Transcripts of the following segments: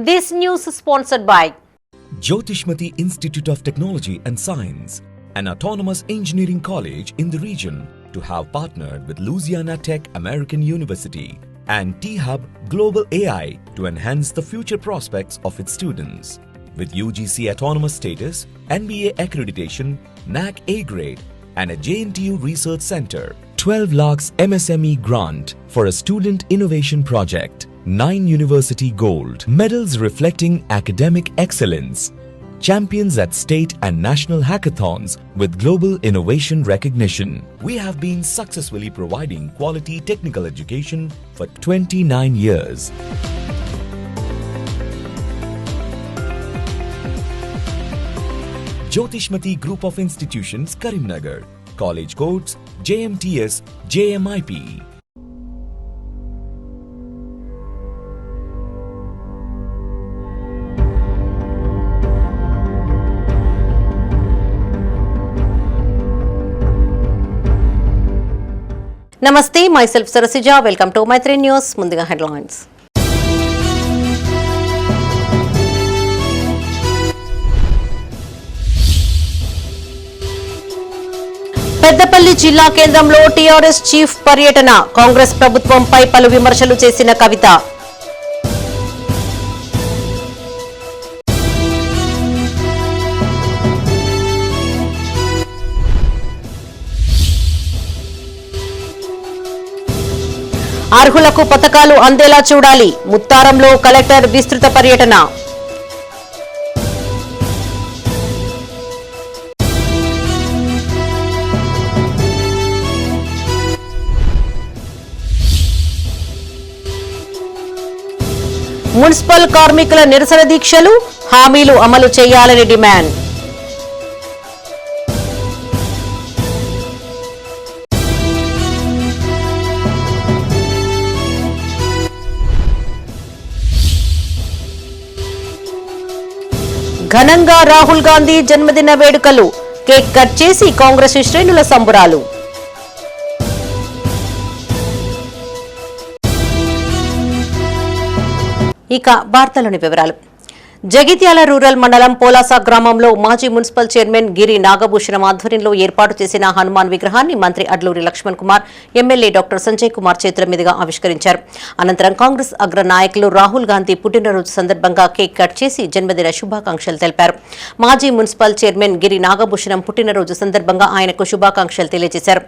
This news is sponsored by Jyotishmati Institute of Technology and Science, an autonomous engineering college in the region, to have partnered with Louisiana Tech American University and T-Hub Global AI to enhance the future prospects of its students. With UGC autonomous status, NBA accreditation, NAC A grade, and a JNTU research center, 12 lakhs MSME grant for a student innovation project, 9 university gold medals reflecting academic excellence, champions at state and national hackathons with global innovation recognition. We have been successfully providing quality technical education for 29 years. Jyotishmati Group of Institutions, Karimnagar. College codes JMTS, JMIP. Namaste, myself Sarasija. Welcome to Maitri News. Mundiga headlines. Peddapalli జిల్లా కేంద్రంలో TRS chief పర్యటన. కాంగ్రెస్ ప్రభుత్వంపై పలు విమర్శలు చేసిన కవిత. అర్హులకు పథకాలు అందేలా చూడాలి. ముత్తారంలో కలెక్టర్ విస్తృత పర్యటన. మున్సిపల్ కార్మికుల నిరసన దీక్షలు, హామీలు అమలు చేయాలని డిమాండ్. ఘనంగా రాహుల్ గాంధీ జన్మదిన వేడుకలు. కేక్ కట్ చేసి కాంగ్రెస్ శ్రేణుల సంబురాలు. ఇక వార్తలోని వివరాలు. జగిత్యాల రూరల్ మండలం పోలాస గ్రామంలో మాజీ మున్సిపల్ చైర్మన్ గిరి నాగభూషణం ఆధ్వర్యంలో ఏర్పాటు చేసిన హనుమాన్ విగ్రహాన్ని మంత్రి అడ్లూరి లక్ష్మణ్ కుమార్, ఎమ్మెల్యే డాక్టర్ సంజయ్ కుమార్ చేతుల మీదుగా ఆవిష్కరించారు. అనంతరం కాంగ్రెస్ అగ్ర నాయకులు రాహుల్ గాంధీ పుట్టినరోజు సందర్భంగా కేక్ కట్ చేసి జన్మదిన శుభాకాంక్షలు తెలిపారు. మాజీ మున్సిపల్ చైర్మన్ గిరి నాగభూషణం పుట్టినరోజు సందర్భంగా ఆయనకు శుభాకాంక్షలు తెలియజేశారు.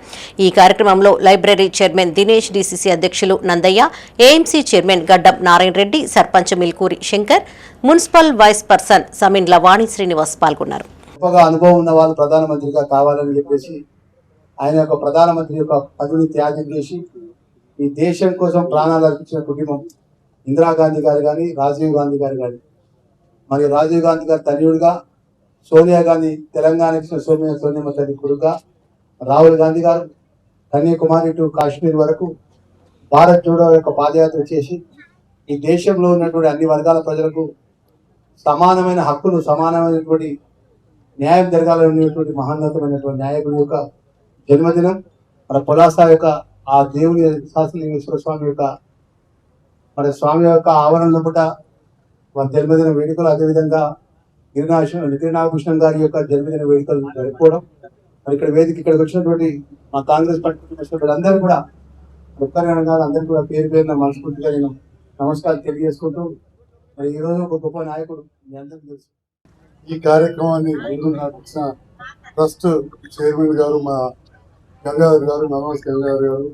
ఈ కార్యక్రమంలో లైబ్రరీ చైర్మన్ దినేష్, డీసీసీ అధ్యక్షులు Nandayya, AMC chairman Gaddam Narayana Reddy, sarpanch Milkuri Shankar, municipal vice person Saminla Vani Srinivas పాల్గొన్నారు. గొప్పగా అనుభవం ఉన్న వాళ్ళు ప్రధానమంత్రిగా కావాలని చెప్పేసి ఆయన యొక్క ప్రధానమంత్రి యొక్క పదవిని త్యాగం చేసి ఈ దేశం కోసం ప్రాణాలు అర్పించిన కుటుంబం ఇందిరాగాంధీ గారు కానీ, రాజీవ్ గాంధీ గారు కానీ. మరి రాజీవ్ గాంధీ గారి తల్లియుడిగా, సోనియా గాంధీ తెలంగాణకి సోనియమ్మ తల్లి కొడుకుగా, రాహుల్ గాంధీ గారు కన్యాకుమారి టు కాశ్మీర్ వరకు భారత్ జోడో యొక్క పాదయాత్ర చేసి ఈ దేశంలో ఉన్నటువంటి అన్ని వర్గాల ప్రజలకు సమానమైన హక్కులు, సమానమైనటువంటి న్యాయం జరగాలనేటువంటి మహోన్నతమైనటువంటి నాయకుడి యొక్క జన్మదినం. మన పొలాస యొక్క ఆ దేవుని శాస్త్రలింగేశ్వర స్వామి యొక్క మన స్వామి యొక్క ఆవరణలో పుట్ట మన జన్మదిన వేడుకలు, అదేవిధంగా గిరినాగభూషణం గారి యొక్క జన్మదిన వేడుకలు జరుపుకోవడం. మరి ఇక్కడ ఇక్కడికి వచ్చినటువంటి మా కాంగ్రెస్ పార్టీ అందరూ కూడా ఒక్కరైనా అందరూ కూడా పేరు పేరున మనస్ఫూర్తిగా నేను నమస్కారం తెలియజేసుకుంటూ, మరి ఈ రోజు ఒక గొప్ప నాయకుడు మీ అందరికీ తెలుసు. ఈ కార్యక్రమాన్ని ముందు నడిపించిన ట్రస్ట్ చైర్మన్ గారు, మా గంగాధర్ గారు, నవాజ్ గంగాధర్ గారు,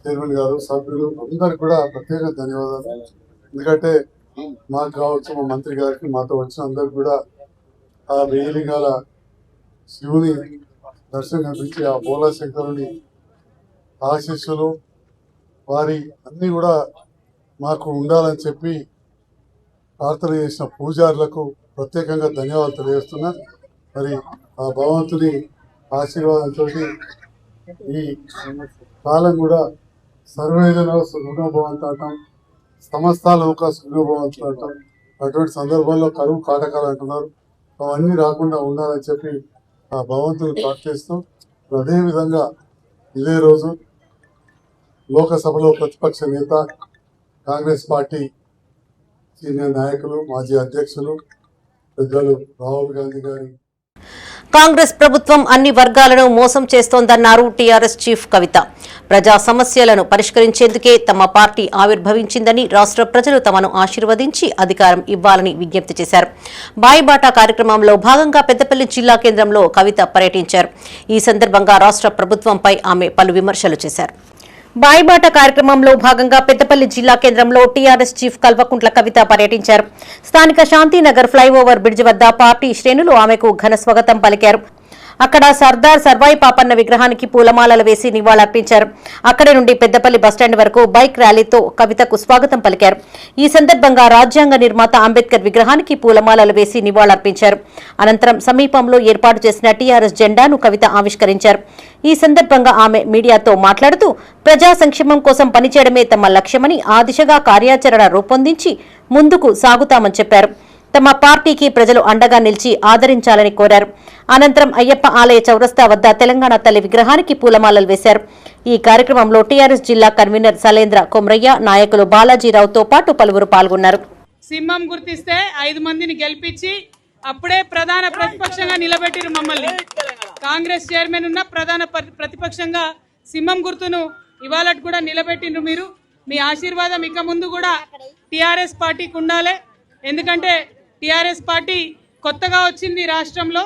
చైర్మన్ గారు, సభ్యులు అందరికి కూడా ప్రత్యేక ధన్యవాదాలు. ఎందుకంటే మాకు కావచ్చు, మా మంత్రి గారికి, మాతో వచ్చిన అందరికి కూడా ఆ వేలింగాల శివుని దర్శనం కల్పించి ఆ పోలా శంకరుని ఆశీస్సులు వారి అన్ని కూడా మాకు ఉండాలని చెప్పి ప్రార్థన చేసిన పూజారులకు ప్రత్యేకంగా ధన్యవాదాలు తెలియజేస్తున్నా. మరి ఆ భగవంతుని ఆశీర్వాదంతో ఈ కాలం కూడా సర్వేజన సుఖభవంతం, సమస్త లోక సుఖభవంతం. అటువంటి సందర్భంలో కరువు కాటకాలు అంటున్నారు, అవన్నీ రాకుండా ఉండాలని చెప్పి ఆ భగవంతుని ప్రార్థిస్తూ, అదేవిధంగా ఇదే రోజు లోకసభలో ప్రతిపక్ష నేత కాంగ్రెస్ పార్టీ సీనియర్ నాయకులు, మాజీ అధ్యక్షులు పెద్దలు రాహుల్ గాంధీ గారి కాంగ్రెస్ ప్రభుత్వం అన్ని వర్గాలను మోసం చేస్తోందన్నారు టీఆర్ఎస్ చీఫ్ కవిత. ప్రజా సమస్యలను పరిష్కరించేందుకే తమ పార్టీ ఆవిర్భవించిందని, రాష్ట్ర ప్రజలు తమను ఆశీర్వదించి అధికారం ఇవ్వాలని విజ్ఞప్తి చేశారు. బాయిబాటా కార్యక్రమంలో భాగంగా పెద్దపల్లి జిల్లా కేంద్రంలో కవిత పర్యటించారు. ఈ సందర్భంగా రాష్ట్ర ప్రభుత్వంపై ఆమె పలు విమర్శలు చేశారు. బాయిబాట కార్యక్రమంలో భాగంగా పెద్దపల్లి జిల్లా కేంద్రంలో టీఆర్ఎస్ చీఫ్ కల్వకుంట్ల కవిత పర్యటించారు. స్థానిక శాంతినగర్ ఫ్లైఓవర్ బ్రిడ్జ్ వద్ద పార్టీ శ్రేణులు ఆమెకు ఘన స్వాగతం పలికారు. అక్కడ సర్దార్ సర్వాయి పాపన్న విగ్రహానికి పూలమాలలు వేసి నివాళులర్పించారు. అక్కడి నుండి పెద్దపల్లి బస్టాండ్ వరకు బైక్ ర్యాలీతో కవితకు స్వాగతం పలికారు. ఈ సందర్భంగా రాజ్యాంగ నిర్మాత అంబేద్కర్ విగ్రహానికి పూలమాలలు వేసి నివాళులర్పించారు. అనంతరం సమీపంలో ఏర్పాటు చేసిన టీఆర్ఎస్ జెండాను కవిత ఆవిష్కరించారు. ఈ సందర్భంగా ఆమె మీడియాతో మాట్లాడుతూ ప్రజా సంక్షేమం కోసం పనిచేయడమే తమ లక్ష్యమని, ఆ దిశగా కార్యాచరణ రూపొందించి ముందుకు సాగుతామని చెప్పారు. తమ పార్టీకి ప్రజలు అండగా నిలిచి ఆదరించాలని కోరారు. అనంతరం అయ్యప్ప ఆలయ చౌరస్తా వద్ద తెలంగాణ తల్లి విగ్రహానికి పూలమాలలు వేశారు. ఈ కార్యక్రమంలో టీఆర్ఎస్ జిల్లా కన్వీనర్ సలేంద్ర కొమ్రయ్య, నాయకులు బాలాజీరావుతో పాటు పలువురు పాల్గొన్నారు. సింహం గుర్తిస్తే 5 మందిని గెలిపించి అప్పుడే ప్రధాన ప్రతిపక్షంగా నిలబెట్టిరు మమ్మల్ని. కాంగ్రెస్ చైర్మన్ ఉన్న ప్రధాన ప్రతిపక్షంగా సింహం గుర్తును ఇవాళ కూడా నిలబెట్టిండ్రు మీరు. మీ ఆశీర్వాదం ఇక ముందు కూడా టీఆర్ఎస్ పార్టీకి ఉండాలి. ఎందుకంటే టీఆర్ఎస్ పార్టీ కొత్తగా వచ్చింది రాష్ట్రంలో.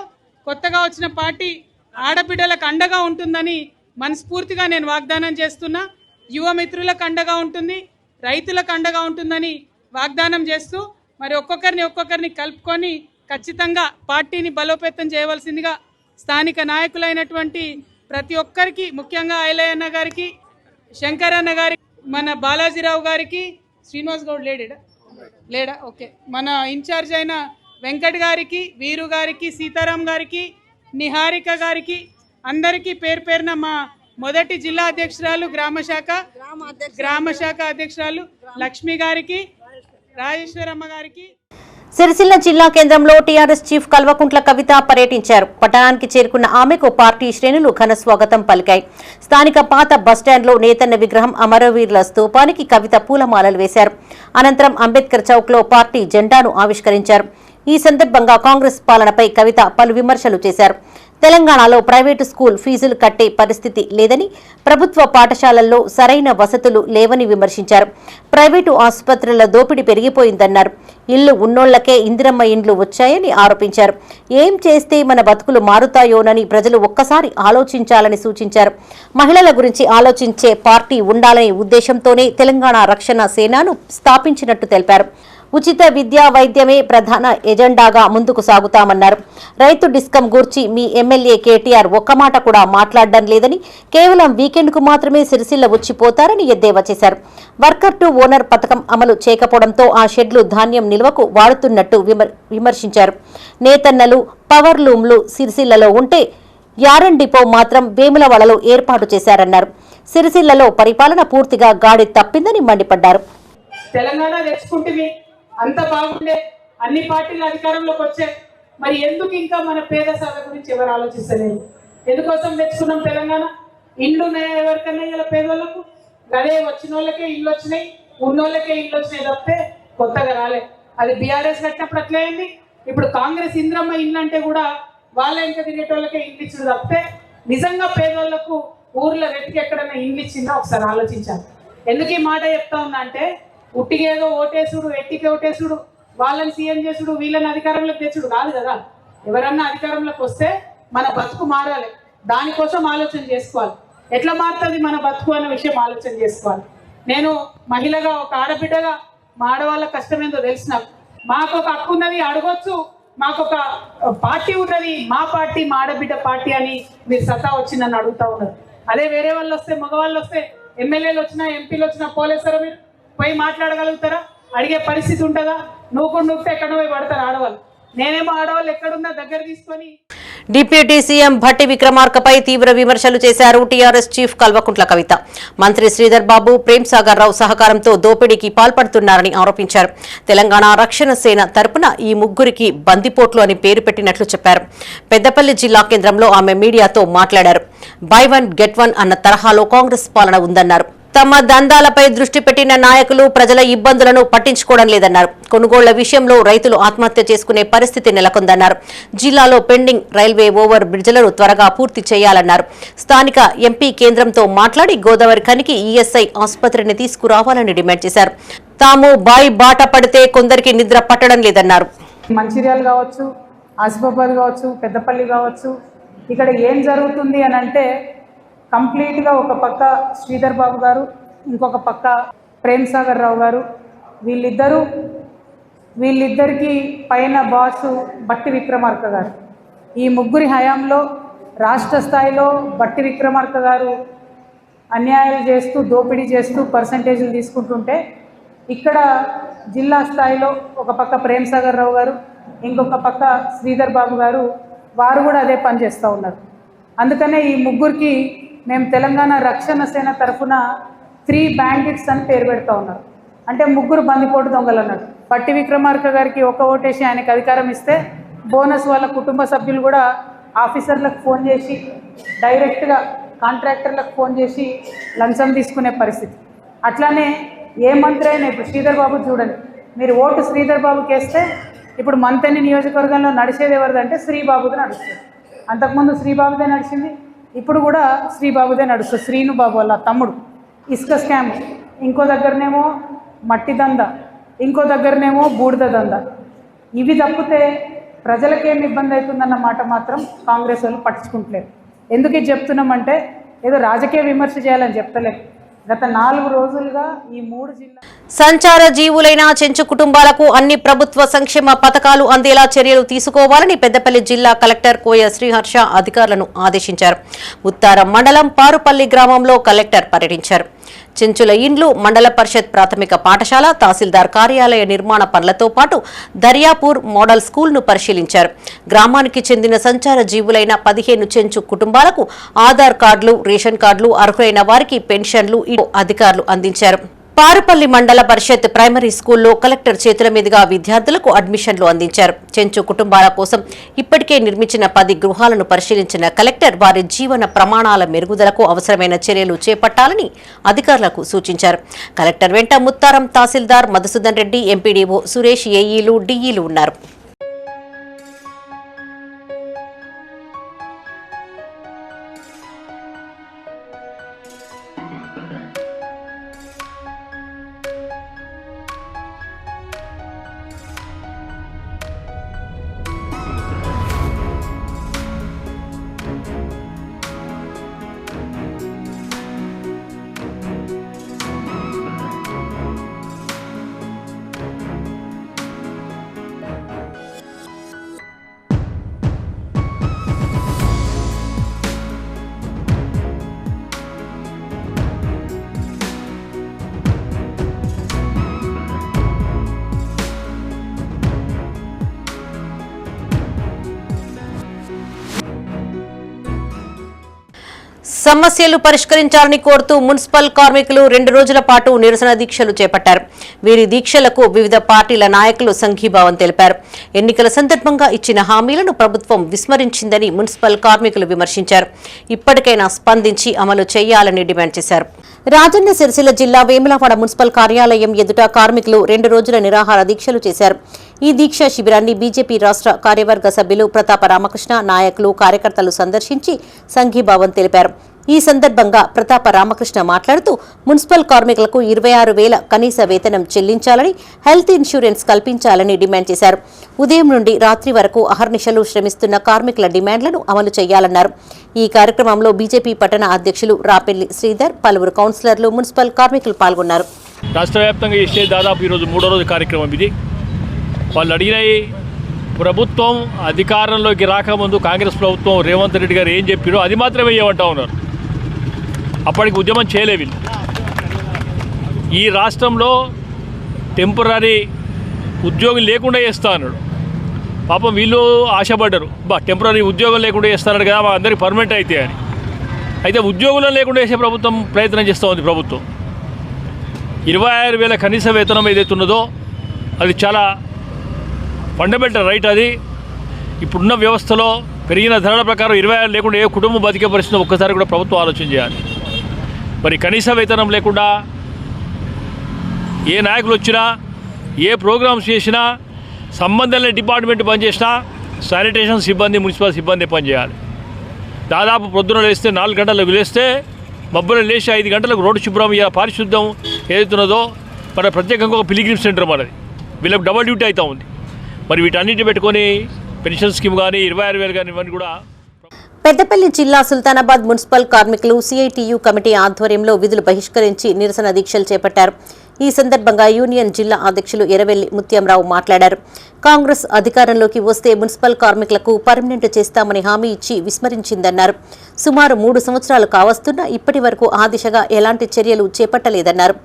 కొత్తగా వచ్చిన పార్టీ ఆడబిడ్డలకు అండగా ఉంటుందని మనస్ఫూర్తిగా నేను వాగ్దానం చేస్తున్నా. యువ మిత్రులకు అండగా ఉంటుంది, రైతులకు అండగా ఉంటుందని వాగ్దానం చేస్తూ మరి ఒక్కొక్కరిని కలుపుకొని ఖచ్చితంగా పార్టీని బలోపేతం చేయవలసిందిగా స్థానిక నాయకులైనటువంటి ప్రతి ఒక్కరికి, ముఖ్యంగా ఐలయ్యన్న గారికి, శంకరన్న గారికి, మన బాలాజీరావు గారికి, శ్రీనివాస్ గౌడ్ లేడా ఓకే, మన ఇన్ఛార్జ్ అయిన వెంకట్ గారికి, వీరు గారికి, సీతారాం గారికి, నిహారిక గారికి, అందరికీ పేరు పేరున మా మొదటి జిల్లా అధ్యక్షురాలు గ్రామ శాఖ అధ్యక్షురాలు లక్ష్మి గారికి, రాజేశ్వరమ్మ గారికి. సిరిసిల్ల జిల్లా కేంద్రంలో టీఆర్ఎస్ చీఫ్ కల్వకుంట్ల కవిత పర్యటించారు. పట్టణానికి చేరుకున్న ఆమెకు పార్టీ శ్రేణులు ఘన స్వాగతం పలికాయి. స్థానిక పాత బస్టాండ్లో నేతన్న విగ్రహం, అమరవీరుల స్తూపానికి కవిత పూలమాలలు వేశారు. అనంతరం అంబేద్కర్ చౌక్లో పార్టీ జెండాను ఆవిష్కరించారు. ఈ సందర్భంగా కాంగ్రెస్ పాలనపై కవిత పలు విమర్శలు చేశారు. తెలంగాణలో ప్రైవేటు స్కూల్ ఫీజులు కట్టే పరిస్థితి లేదని, ప్రభుత్వ పాఠశాలల్లో సరైన వసతులు లేవని విమర్శించారు. ప్రైవేటు ఆసుపత్రుల దోపిడీ పెరిగిపోయిందన్నారు. ఇల్లు ఉన్నోళ్లకే ఇందిరమ్మ ఇండ్లు వచ్చాయని ఆరోపించారు. ఏం చేస్తే మన బతుకులు మారుతాయోనని ప్రజలు ఒక్కసారి ఆలోచించాలని సూచించారు. మహిళల గురించి ఆలోచించే పార్టీ ఉండాలనే ఉద్దేశంతోనే తెలంగాణ రక్షణ సేనను స్థాపించినట్టు తెలిపారు. ఉచిత విద్యా వైద్యమే ప్రధాన ఎజెండాగా ముందుకు సాగుతామన్నారు. రైతు డిస్కం గూర్చి మీ ఎమ్మెల్యే కేటీఆర్ ఒక్క మాట కూడా మాట్లాడడం లేదని, కేవలం వీకెండ్కు మాత్రమే సిరిసిల్ల వచ్చిపోతారని ఎద్దేవా చేశారు. వర్కర్ టు ఓనర్ పథకం అమలు చేయకపోవడంతో ఆ షెడ్లు ధాన్యం నిల్వకు వాడుతున్నట్టు విమర్శించారు. నేతన్నలు, పవర్ లూమ్లు సిరిసిల్లలో ఉంటే యారన్ డిపో మాత్రం వేములవాడలో ఏర్పాటు చేశారన్నారు. సిరిసిల్లలో పరిపాలన పూర్తిగా గాడి తప్పిందని మండిపడ్డారు. తెలంగాణ తెచ్చుకుంటుంది, అంత బాగుండే, అన్ని పార్టీలు అధికారంలోకి వచ్చాయి. మరి ఎందుకు ఇంకా మన పేద సాధ గురించి ఎవరు ఆలోచిస్తలేదు? ఎందుకోసం తెచ్చుకున్నాం తెలంగాణ? ఇండ్లు ఉన్నాయా ఎవరికన్నా ఇలా పేదోళ్ళకు? అదే వచ్చిన వాళ్ళకే ఇల్లు వచ్చినాయి, ఉన్నోళ్ళకే ఇల్లు వచ్చినాయి తప్పితే కొత్తగా రాలే. అది బీఆర్ఎస్ కట్టినప్పుడు అట్లే అయింది. ఇప్పుడు కాంగ్రెస్ ఇంద్రమ్మ ఇల్లు అంటే కూడా వాళ్ళ ఇంకా తిరిగేటోళ్ళకే ఇల్లు ఇచ్చుడు తప్పితే నిజంగా పేదోళ్లకు ఊర్లో వెతికి ఎక్కడన్నా ఇల్లు ఇచ్చిందో ఒకసారి ఆలోచించాలి. ఎందుకు ఈ మాట చెప్తా ఉన్నా అంటే, ఉట్టిగేదో ఓటేసుడు, ఎట్టికి ఓటేసుడు, వాళ్ళని సీఎం చేసుడు, వీళ్ళని అధికారంలోకి తెచ్చుడు కాదు కదా. ఎవరన్నా అధికారంలోకి వస్తే మన బతుకు మారాలి, దానికోసం ఆలోచన చేసుకోవాలి. ఎట్లా మారుతుంది మన బతుకు అనే విషయం ఆలోచన చేసుకోవాలి. నేను మహిళగా, ఒక ఆడబిడ్డగా మా ఆడవాళ్ళ కష్టం ఏందో తెలిసిన, మాకు ఒక హక్కు ఉన్నది, అడగొచ్చు, మాకు ఒక పార్టీ ఉన్నది, మా పార్టీ, మా ఆడబిడ్డ పార్టీ అని మీరు సత్తా వచ్చి నన్ను అడుగుతా ఉన్నారు. అదే వేరే వాళ్ళు వస్తే, మగవాళ్ళు వస్తే, ఎమ్మెల్యేలు వచ్చినా, ఎంపీలు వచ్చినా పోలేస్తారా? మీరు పోయి మాట్లాడగలుగుతారా? అడిగే పరిస్థితి ఉంటుందా? నువ్వుకుంటే ఎక్కడ పోయి పడతారు ఆడవాళ్ళు. నేనేమో ఆడవాళ్ళు ఎక్కడున్నా దగ్గర తీసుకొని. డిప్యూటీ సీఎం భట్టి విక్రమార్కపై తీవ్ర విమర్శలు చేశారు టీఆర్ఎస్ చీఫ్ కల్వకుంట్ల కవిత. మంత్రి శ్రీధర్ బాబు, ప్రేమ్ సాగర్ రావు సహకారంతో దోపిడీకి పాల్పడుతున్నారని ఆరోపించారు. తెలంగాణ రక్షణ సేన తరపున ఈ ముగ్గురికి బందిపోట్లు అని పేరు పెట్టినట్లు చెప్పారు. పెద్దపల్లి జిల్లా కేంద్రంలో ఆమె మీడియాతో మాట్లాడారు. బై వన్ గెట్ వన్ అన్న తరహాలో కాంగ్రెస్ పాలన ఉందన్నారు. తమ దందాలపై దృష్టి పెట్టిన నాయకులు ప్రజల ఇబ్బందులను పట్టించుకోవడం లేదన్నారు. కొనుగోళ్ల విషయంలో రైతులు ఆత్మహత్య చేసుకునే పరిస్థితి నెలకొందన్నారు. జిల్లాలో పెండింగ్ రైల్వే ఓవర్ బ్రిడ్జ్లను త్వరగా పూర్తి చేయాలన్నారు. స్థానిక ఎంపీ కేంద్రంతో మాట్లాడి గోదావరి ఖనికి ఈఎస్ఐ ఆసుపత్రిని తీసుకురావాలని డిమాండ్ చేశారు. తాము బాయి బాట పడితే కొందరికి నిద్ర పట్టడం లేదన్నారు. మంచిర్యాల కావచ్చు, ఆసిఫాబాద్ కావచ్చు, పెద్దపల్లి కావచ్చు, ఇక్కడ ఏం జరుగుతుంది అని అంటే కంప్లీట్గా ఒక పక్క శ్రీధర్ బాబు గారు, ఇంకొక పక్క ప్రేమ్ సాగర్ రావు గారు, వీళ్ళిద్దరికి పైన బాసు బట్టి విక్రమార్క గారు. ఈ ముగ్గురి హయాంలో రాష్ట్ర స్థాయిలో బట్టి విక్రమార్క గారు అన్యాయాలు చేస్తూ, దోపిడీ చేస్తూ పర్సంటేజీలు తీసుకుంటుంటే, ఇక్కడ జిల్లా స్థాయిలో ఒక పక్క ప్రేమ్ సాగర్ రావు గారు, ఇంకొక పక్క శ్రీధర్ బాబు గారు, వారు కూడా అదే పని చేస్తూ ఉన్నారు. అందుకనే ఈ ముగ్గురికి మేము తెలంగాణ రక్షణ సేన తరఫున 3 బ్యాండిట్స్ అని పేరు పెడతా ఉన్నారు. అంటే ముగ్గురు బందిపోటు దొంగలు అన్నట్టు. బట్టి విక్రమార్క గారికి ఒక ఓటేసి ఆయనకు అధికారం ఇస్తే బోనస్ వాళ్ళ కుటుంబ సభ్యులు కూడా ఆఫీసర్లకు ఫోన్ చేసి, డైరెక్ట్గా కాంట్రాక్టర్లకు ఫోన్ చేసి లంచం తీసుకునే పరిస్థితి. అట్లానే ఏ మంత్రి అయినా, ఇప్పుడు శ్రీధర్ బాబు చూడండి, మీరు ఓటు శ్రీధర్ బాబుకి వేస్తే ఇప్పుడు మంతెని నియోజకవర్గంలో నడిచేది ఎవరిదంటే శ్రీబాబుదే నడుస్తుంది. అంతకుముందు శ్రీబాబుదే నడిచింది, ఇప్పుడు కూడా శ్రీబాబుదే నడుస్తుంది. శ్రీను బాబు వాళ్ళ తమ్ముడు ఇసుక స్కామ్, ఇంకో దగ్గరనేమో మట్టి దంద, ఇంకో దగ్గరనేమో బూడిద దంద. ఇవి తప్పితే ప్రజలకేం ఇబ్బంది అవుతుందన్న మాట మాత్రం కాంగ్రెస్ వాళ్ళు పట్టించుకుంటలేరు. ఎందుకు ఇది చెప్తున్నామంటే ఏదో రాజకీయ విమర్శ చేయాలని చెప్తలేదు. గత 4 రోజులుగా ఈ 3 జిల్లా సంచార జీవులైన చెంచు కుటుంబాలకు అన్ని ప్రభుత్వ సంక్షేమ పథకాలు అందేలా చర్యలు తీసుకోవాలని పెద్దపల్లి జిల్లా కలెక్టర్ కోయ శ్రీహర్ష అధికారులను ఆదేశించారు. ఉత్తారం మండలం పారుపల్లి గ్రామంలో కలెక్టర్ పర్యటించారు. చెంచుల ఇండ్లు, మండల పరిషత్ ప్రాథమిక పాఠశాల, తహసీల్దార్ కార్యాలయ నిర్మాణ పనులతో పాటు దర్యాపూర్ మోడల్ స్కూల్ను పరిశీలించారు. గ్రామానికి చెందిన సంచార జీవులైన 15 చెంచు కుటుంబాలకు ఆధార్ కార్డులు, రేషన్ కార్డులు, అర్హులైన వారికి పెన్షన్లు అధికారులు అందించారు. పారుపల్లి మండల పరిషత్ ప్రైమరీ స్కూల్లో కలెక్టర్ చేతుల మీదుగా విద్యార్థులకు అడ్మిషన్లు అందించారు. చెంచు కుటుంబాల కోసం ఇప్పటికే నిర్మించిన 10 గృహాలను పరిశీలించిన కలెక్టర్ వారి జీవన ప్రమాణాల మెరుగుదలకు అవసరమైన చర్యలు చేపట్టాలని అధికారులకు సూచించారు. కలెక్టర్ వెంట ముత్తారం తహసీల్దార్ మధుసూదన్ రెడ్డి, ఎంపీడీఓ సురేష్, ఏఈలు, డీఈలు ఉన్నారు. సమస్యలు పరిష్కరించాలని కోరుతూ మున్సిపల్ కార్మికులు 2 రోజుల పాటు నిరసన దీక్షలు చేపట్టారు. వీరి దీక్షలకు వివిధ పార్టీల నాయకులు సంఘీభావం తెలిపారు. ఎన్నికల సందర్భంగా ఇచ్చిన హామీలను ప్రభుత్వం విస్మరించిందని మున్సిపల్ కార్మికులు విమర్శించారు. ఇప్పటికైనా స్పందించి అమలు చేయాలని డిమాండ్ చేశారు. రాజన్న సిరిసిల్ల జిల్లా వేములవాడ మున్సిపల్ కార్యాలయం ఎదుట కార్మికులు 2 రోజుల నిరాహార దీక్షలు చేశారు. ఈ దీక్షా శిబిరాన్ని బీజేపీ రాష్ట్ర కార్యవర్గ సభ్యులు ప్రతాప రామకృష్ణ, నాయకులు, కార్యకర్తలు సందర్శించి సంఘీభావం తెలిపారు. ఈ సందర్భంగా ప్రతాప రామకృష్ణ మాట్లాడుతూ మున్సిపల్ కార్మికులకు 26,000 కనీస వేతనం చెల్లించాలని, హెల్త్ ఇన్సూరెన్స్ కల్పించాలని డిమాండ్ చేశారు. ఉదయం నుండి రాత్రి వరకు అహర్నిశలు శ్రమిస్తున్న కార్మికుల డిమాండ్లను అమలు చేయాలన్నారు. ఈ కార్యక్రమంలో బీజేపీ పట్టణ అధ్యక్షులు రాపెల్లి శ్రీధర్, పలువురు కౌన్సిలర్లు, మున్సిపల్ కార్మికులు పాల్గొన్నారు. రాష్ట్ర వ్యాప్తంగా ఇచ్చే దాదాపు ఈరోజు 3వ రోజు కార్యక్రమం ఇది. వాళ్ళు అడిగినాయి, ప్రభుత్వం అధికారంలోకి రాకముందు కాంగ్రెస్ ప్రభుత్వం రేవంత్ రెడ్డి గారు ఏం చెప్పారో అది మాత్రమే ఏమంటా ఉన్నారు. అప్పటికి ఉద్యమం చేయలే వీళ్ళు. ఈ రాష్ట్రంలో టెంపరీ ఉద్యోగం లేకుండా చేస్తా అన్నాడు. పాపం వీళ్ళు ఆశపడ్డారు, టెంపరీ ఉద్యోగం లేకుండా చేస్తాడు కదా, మా అందరికీ పర్మనెంట్ అయితే అని. అయితే ఉద్యోగులను లేకుండా చేసే ప్రభుత్వం ప్రయత్నం చేస్తూ ఉంది. ప్రభుత్వం 26,000 కనీస వేతనం ఏదైతే ఉన్నదో అది చాలా ఫండమెంటల్ రైట్. అది ఇప్పుడున్న వ్యవస్థలో పెరిగిన ధరల ప్రకారం 26,000 లేకుండా ఏ కుటుంబం బతికే పరిస్థితి ఒక్కసారి కూడా ప్రభుత్వం ఆలోచన చేయాలి. మరి కనీస వేతనం లేకుండా ఏ నాయకులు వచ్చినా ఏ ప్రోగ్రామ్స్ చేసినా సంబంధం లేని డిపార్ట్మెంట్ పనిచేసినా శానిటేషన్ సిబ్బంది మున్సిపల్ సిబ్బంది పనిచేయాలి. దాదాపు పొద్దున లేస్తే 4 గంటలకు లేస్తే మబ్బులు లేచి 5 గంటలకు రోడ్డు శుభ్రం పారిశుద్ధం ఏదైతున్నదో మన ప్రత్యేకంగా ఒక పిలిగ్రిమ్ సెంటర్ మనది. వీళ్ళకి డబల్ డ్యూటీ అవుతూ ఉంది. మరి వీటన్నిటిని పెట్టుకొని పెన్షన్ స్కీమ్ కానీ 26,000 కానీ ఇవన్నీ కూడా. పెద్దపల్లి జిల్లా సుల్తానాబాద్ మున్సిపల్ కార్మికులు సిఐటియు కమిటీ ఆధ్వర్యంలో విధులు బహిష్కరించి నిరసన దీక్షలు చేపట్టారు. ఈ సందర్భంగా యూనియన్ జిల్లా అధ్యక్షులు ఎర్రవెల్లి ముత్యంరావు మాట్లాడారు. కాంగ్రెస్ అధికారంలోకి వస్తే మున్సిపల్ కార్మికులకు పర్మనెంట్ చేస్తామని హామీ ఇచ్చి విస్మరించిందన్నారు. సుమారు 3 సంవత్సరాలు కావస్తున్నా ఇప్పటి వరకు ఆ దిశగా ఎలాంటి చర్యలు చేపట్టలేదన్నారు.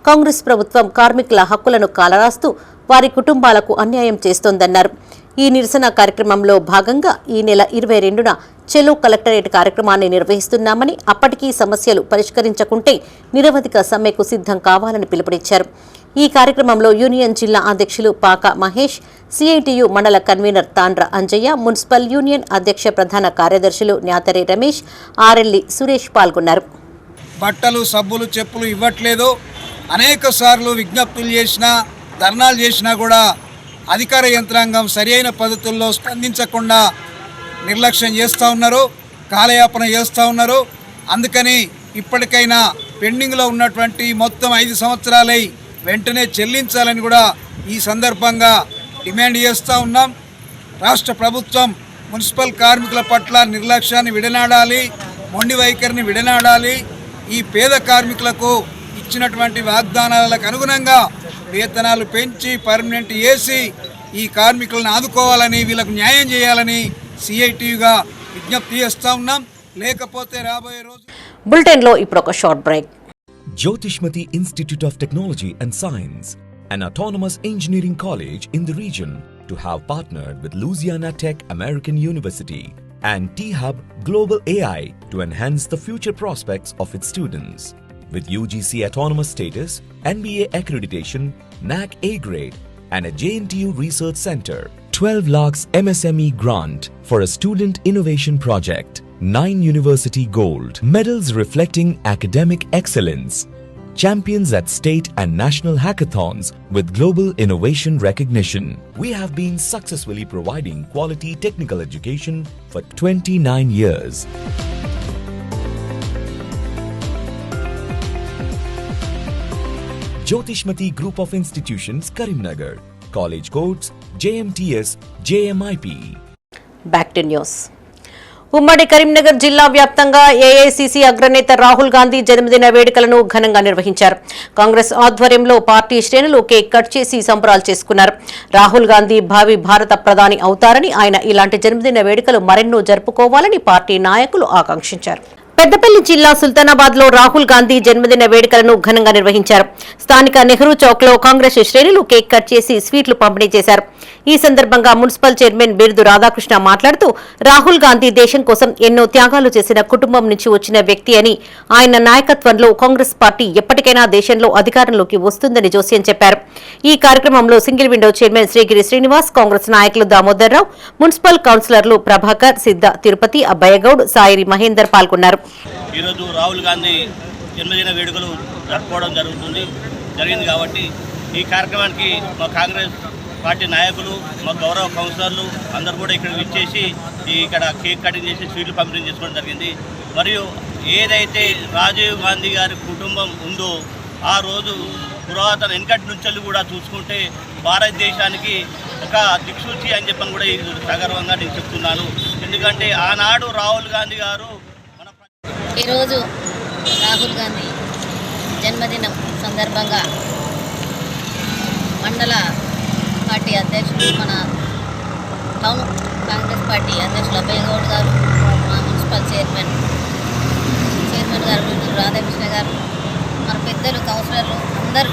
కాంగ్రెస్ ప్రభుత్వం కార్మికుల హక్కులను కాలరాస్తూ వారి కుటుంబాలకు అన్యాయం చేస్తోందన్నారు. ఈ నిరసన కార్యక్రమంలో భాగంగా ఈ నెల 22న చెలో కలెక్టరేట్ కార్యక్రమాన్ని నిర్వహిస్తున్నామని, అప్పటికీ సమస్యలు పరిష్కరించకుంటే నిరవధిక సమ్మెకు సిద్ధం కావాలని పిలుపునిచ్చారు. ఈ కార్యక్రమంలో యూనియన్ జిల్లా అధ్యక్షులు పాక మహేష్, సిఐటియు మండల కన్వీనర్ తాండ్ర అంజయ్య, మున్సిపల్ యూనియన్ అధ్యక్ష ప్రధాన కార్యదర్శులు న్యాతరే రమేష్, ఆర్ఎల్లి సురేష్ పాల్గొన్నారు. బట్టలు, సబ్బులు, చెప్పులు ఇవ్వట్లేదు. అనేక సార్లు విజ్ఞప్తులు చేసినా, ధర్నాలు చేసినా కూడా అధికార యంత్రాంగం సరియైన పద్ధతుల్లో స్పందించకుండా నిర్లక్ష్యం చేస్తూ ఉన్నారు, కాలయాపన చేస్తూ ఉన్నారు. అందుకని ఇప్పటికైనా పెండింగ్లో ఉన్నటువంటి మొత్తం 5 సంవత్సరాలై వెంటనే చెల్లించాలని కూడా ఈ సందర్భంగా డిమాండ్ చేస్తూ ఉన్నాం. రాష్ట్ర ప్రభుత్వం మున్సిపల్ కార్మికుల పట్ల నిర్లక్ష్యాన్ని విడనాడాలి, మొండి వైఖరిని విడనాడాలి. ఈ పేద కార్మికులకు ఇచ్చినటువంటి వాగ్దానాలకు అనుగుణంగా వేతనాలు పెంచి పర్మనెంట్ చేసి ఈ కార్మికులను ఆదుకోవాలని, వీళ్ళకు న్యాయం చేయాలని సిఐటియుగా విజ్ఞప్తి చేస్తూ ఉన్నాం. లేకపోతే రాబోయే రోజు బులెటిన్లో ఇప్పుడు ఒక short break. Jyotishmati Institute of Technology and Science, an autonomous engineering college in the region, to have partnered with Louisiana Tech American University and T-Hub Global AI to enhance the future prospects of its students. With UGC autonomous status, NBA accreditation, NAC A grade, and a JNTU research center, 12 lakhs MSME grant for a student innovation project, 9 university gold, medals reflecting academic excellence, champions at state and national hackathons with global innovation recognition. We have been successfully providing quality technical education for 29 years. Jyotishmati Group of Institutions, Karimnagar. College codes JMTS, JMIP. Back to news. ఉమ్మడి కరీంనగర్ జిల్లా వ్యాప్తంగా AICC అగ్రనేత రాహుల్ గాంధీ జన్మదిన వేడుకలను ఘనంగా నిర్వహించారు. కాంగ్రెస్ ఆధ్వర్యంలో party శ్రేణులు కేక్ కట్ చేసి సంబరాలు చేసుకున్నారు. రాహుల్ గాంధీ భావి భారత ప్రధాని అవుతారని, ఆయన ఇలాంటి జన్మదిన వేడుకలు మరెన్నో జరుపుకోవాలని పార్టీ నాయకులు ఆకాంక్షించారు. పెద్దపల్లి జిల్లా సుల్తానాబాద్ లో రాహుల్ గాంధీ జన్మదిన వేడుకలను ఘనంగా నిర్వహించారు. స్థానిక నెహ్రూ చౌక్ లో కాంగ్రెస్ శ్రేణులు కేక్ కట్ చేసి స్వీట్లు పంపిణీ చేశారు. ఈ సందర్భంగా మున్సిపల్ చైర్మన్ బిర్దు రాధాకృష్ణ మాట్లాడుతూ, రాహుల్ గాంధీ దేశం కోసం ఎన్నో త్యాగాలు చేసిన కుటుంబం నుంచి వచ్చిన వ్యక్తి అని, ఆయన నాయకత్వంలో కాంగ్రెస్ పార్టీ ఎప్పటికైనా దేశంలో అధికారంలోకి వస్తుందని జోస్యం చెప్పారు. ఈ కార్యక్రమంలో single window chairman Srigiri Srinivas, Congress నాయకులు దామోదర్ రావు, మున్సిపల్ కౌన్సిలర్లు ప్రభాకర్, సిద్ధ తిరుపతి, అబ్బయ్యగౌడ్, సాయిరి మహేందర్ పాల్గొన్నారు. ఈరోజు రాహుల్ గాంధీ జన్మదిన వేడుకలు జరుపుకోవడం జరిగింది కాబట్టి ఈ కార్యక్రమానికి మా కాంగ్రెస్ పార్టీ నాయకులు, మా గౌరవ కౌన్సిలర్లు అందరూ కూడా ఇక్కడికి ఇచ్చేసి ఇక్కడ కేక్ కటింగ్ చేసి స్వీట్లు పంపిణీ చేసుకోవడం జరిగింది. మరియు ఏదైతే రాజీవ్ గాంధీ గారి కుటుంబం ఉందో ఆ రోజు పురాతన వెనకటి నుంచి కూడా చూసుకుంటే భారతదేశానికి ఒక దిక్సూచి అని చెప్పని కూడా సగర్వంగా నేను చెప్తున్నాను. ఎందుకంటే ఆనాడు రాహుల్ గాంధీ గారు ఈరోజు రాహుల్ గాంధీ జన్మదినం సందర్భంగా మండల పార్టీ అధ్యక్షులు, మన టౌన్ కాంగ్రెస్ పార్టీ అధ్యక్షులు అబ్బయ్యగౌడ్ గారు, మా మున్సిపల్ చైర్మన్ గారు రాధాకృష్ణ గారు, మన పెద్దలు కౌన్సిలర్లు అందరూ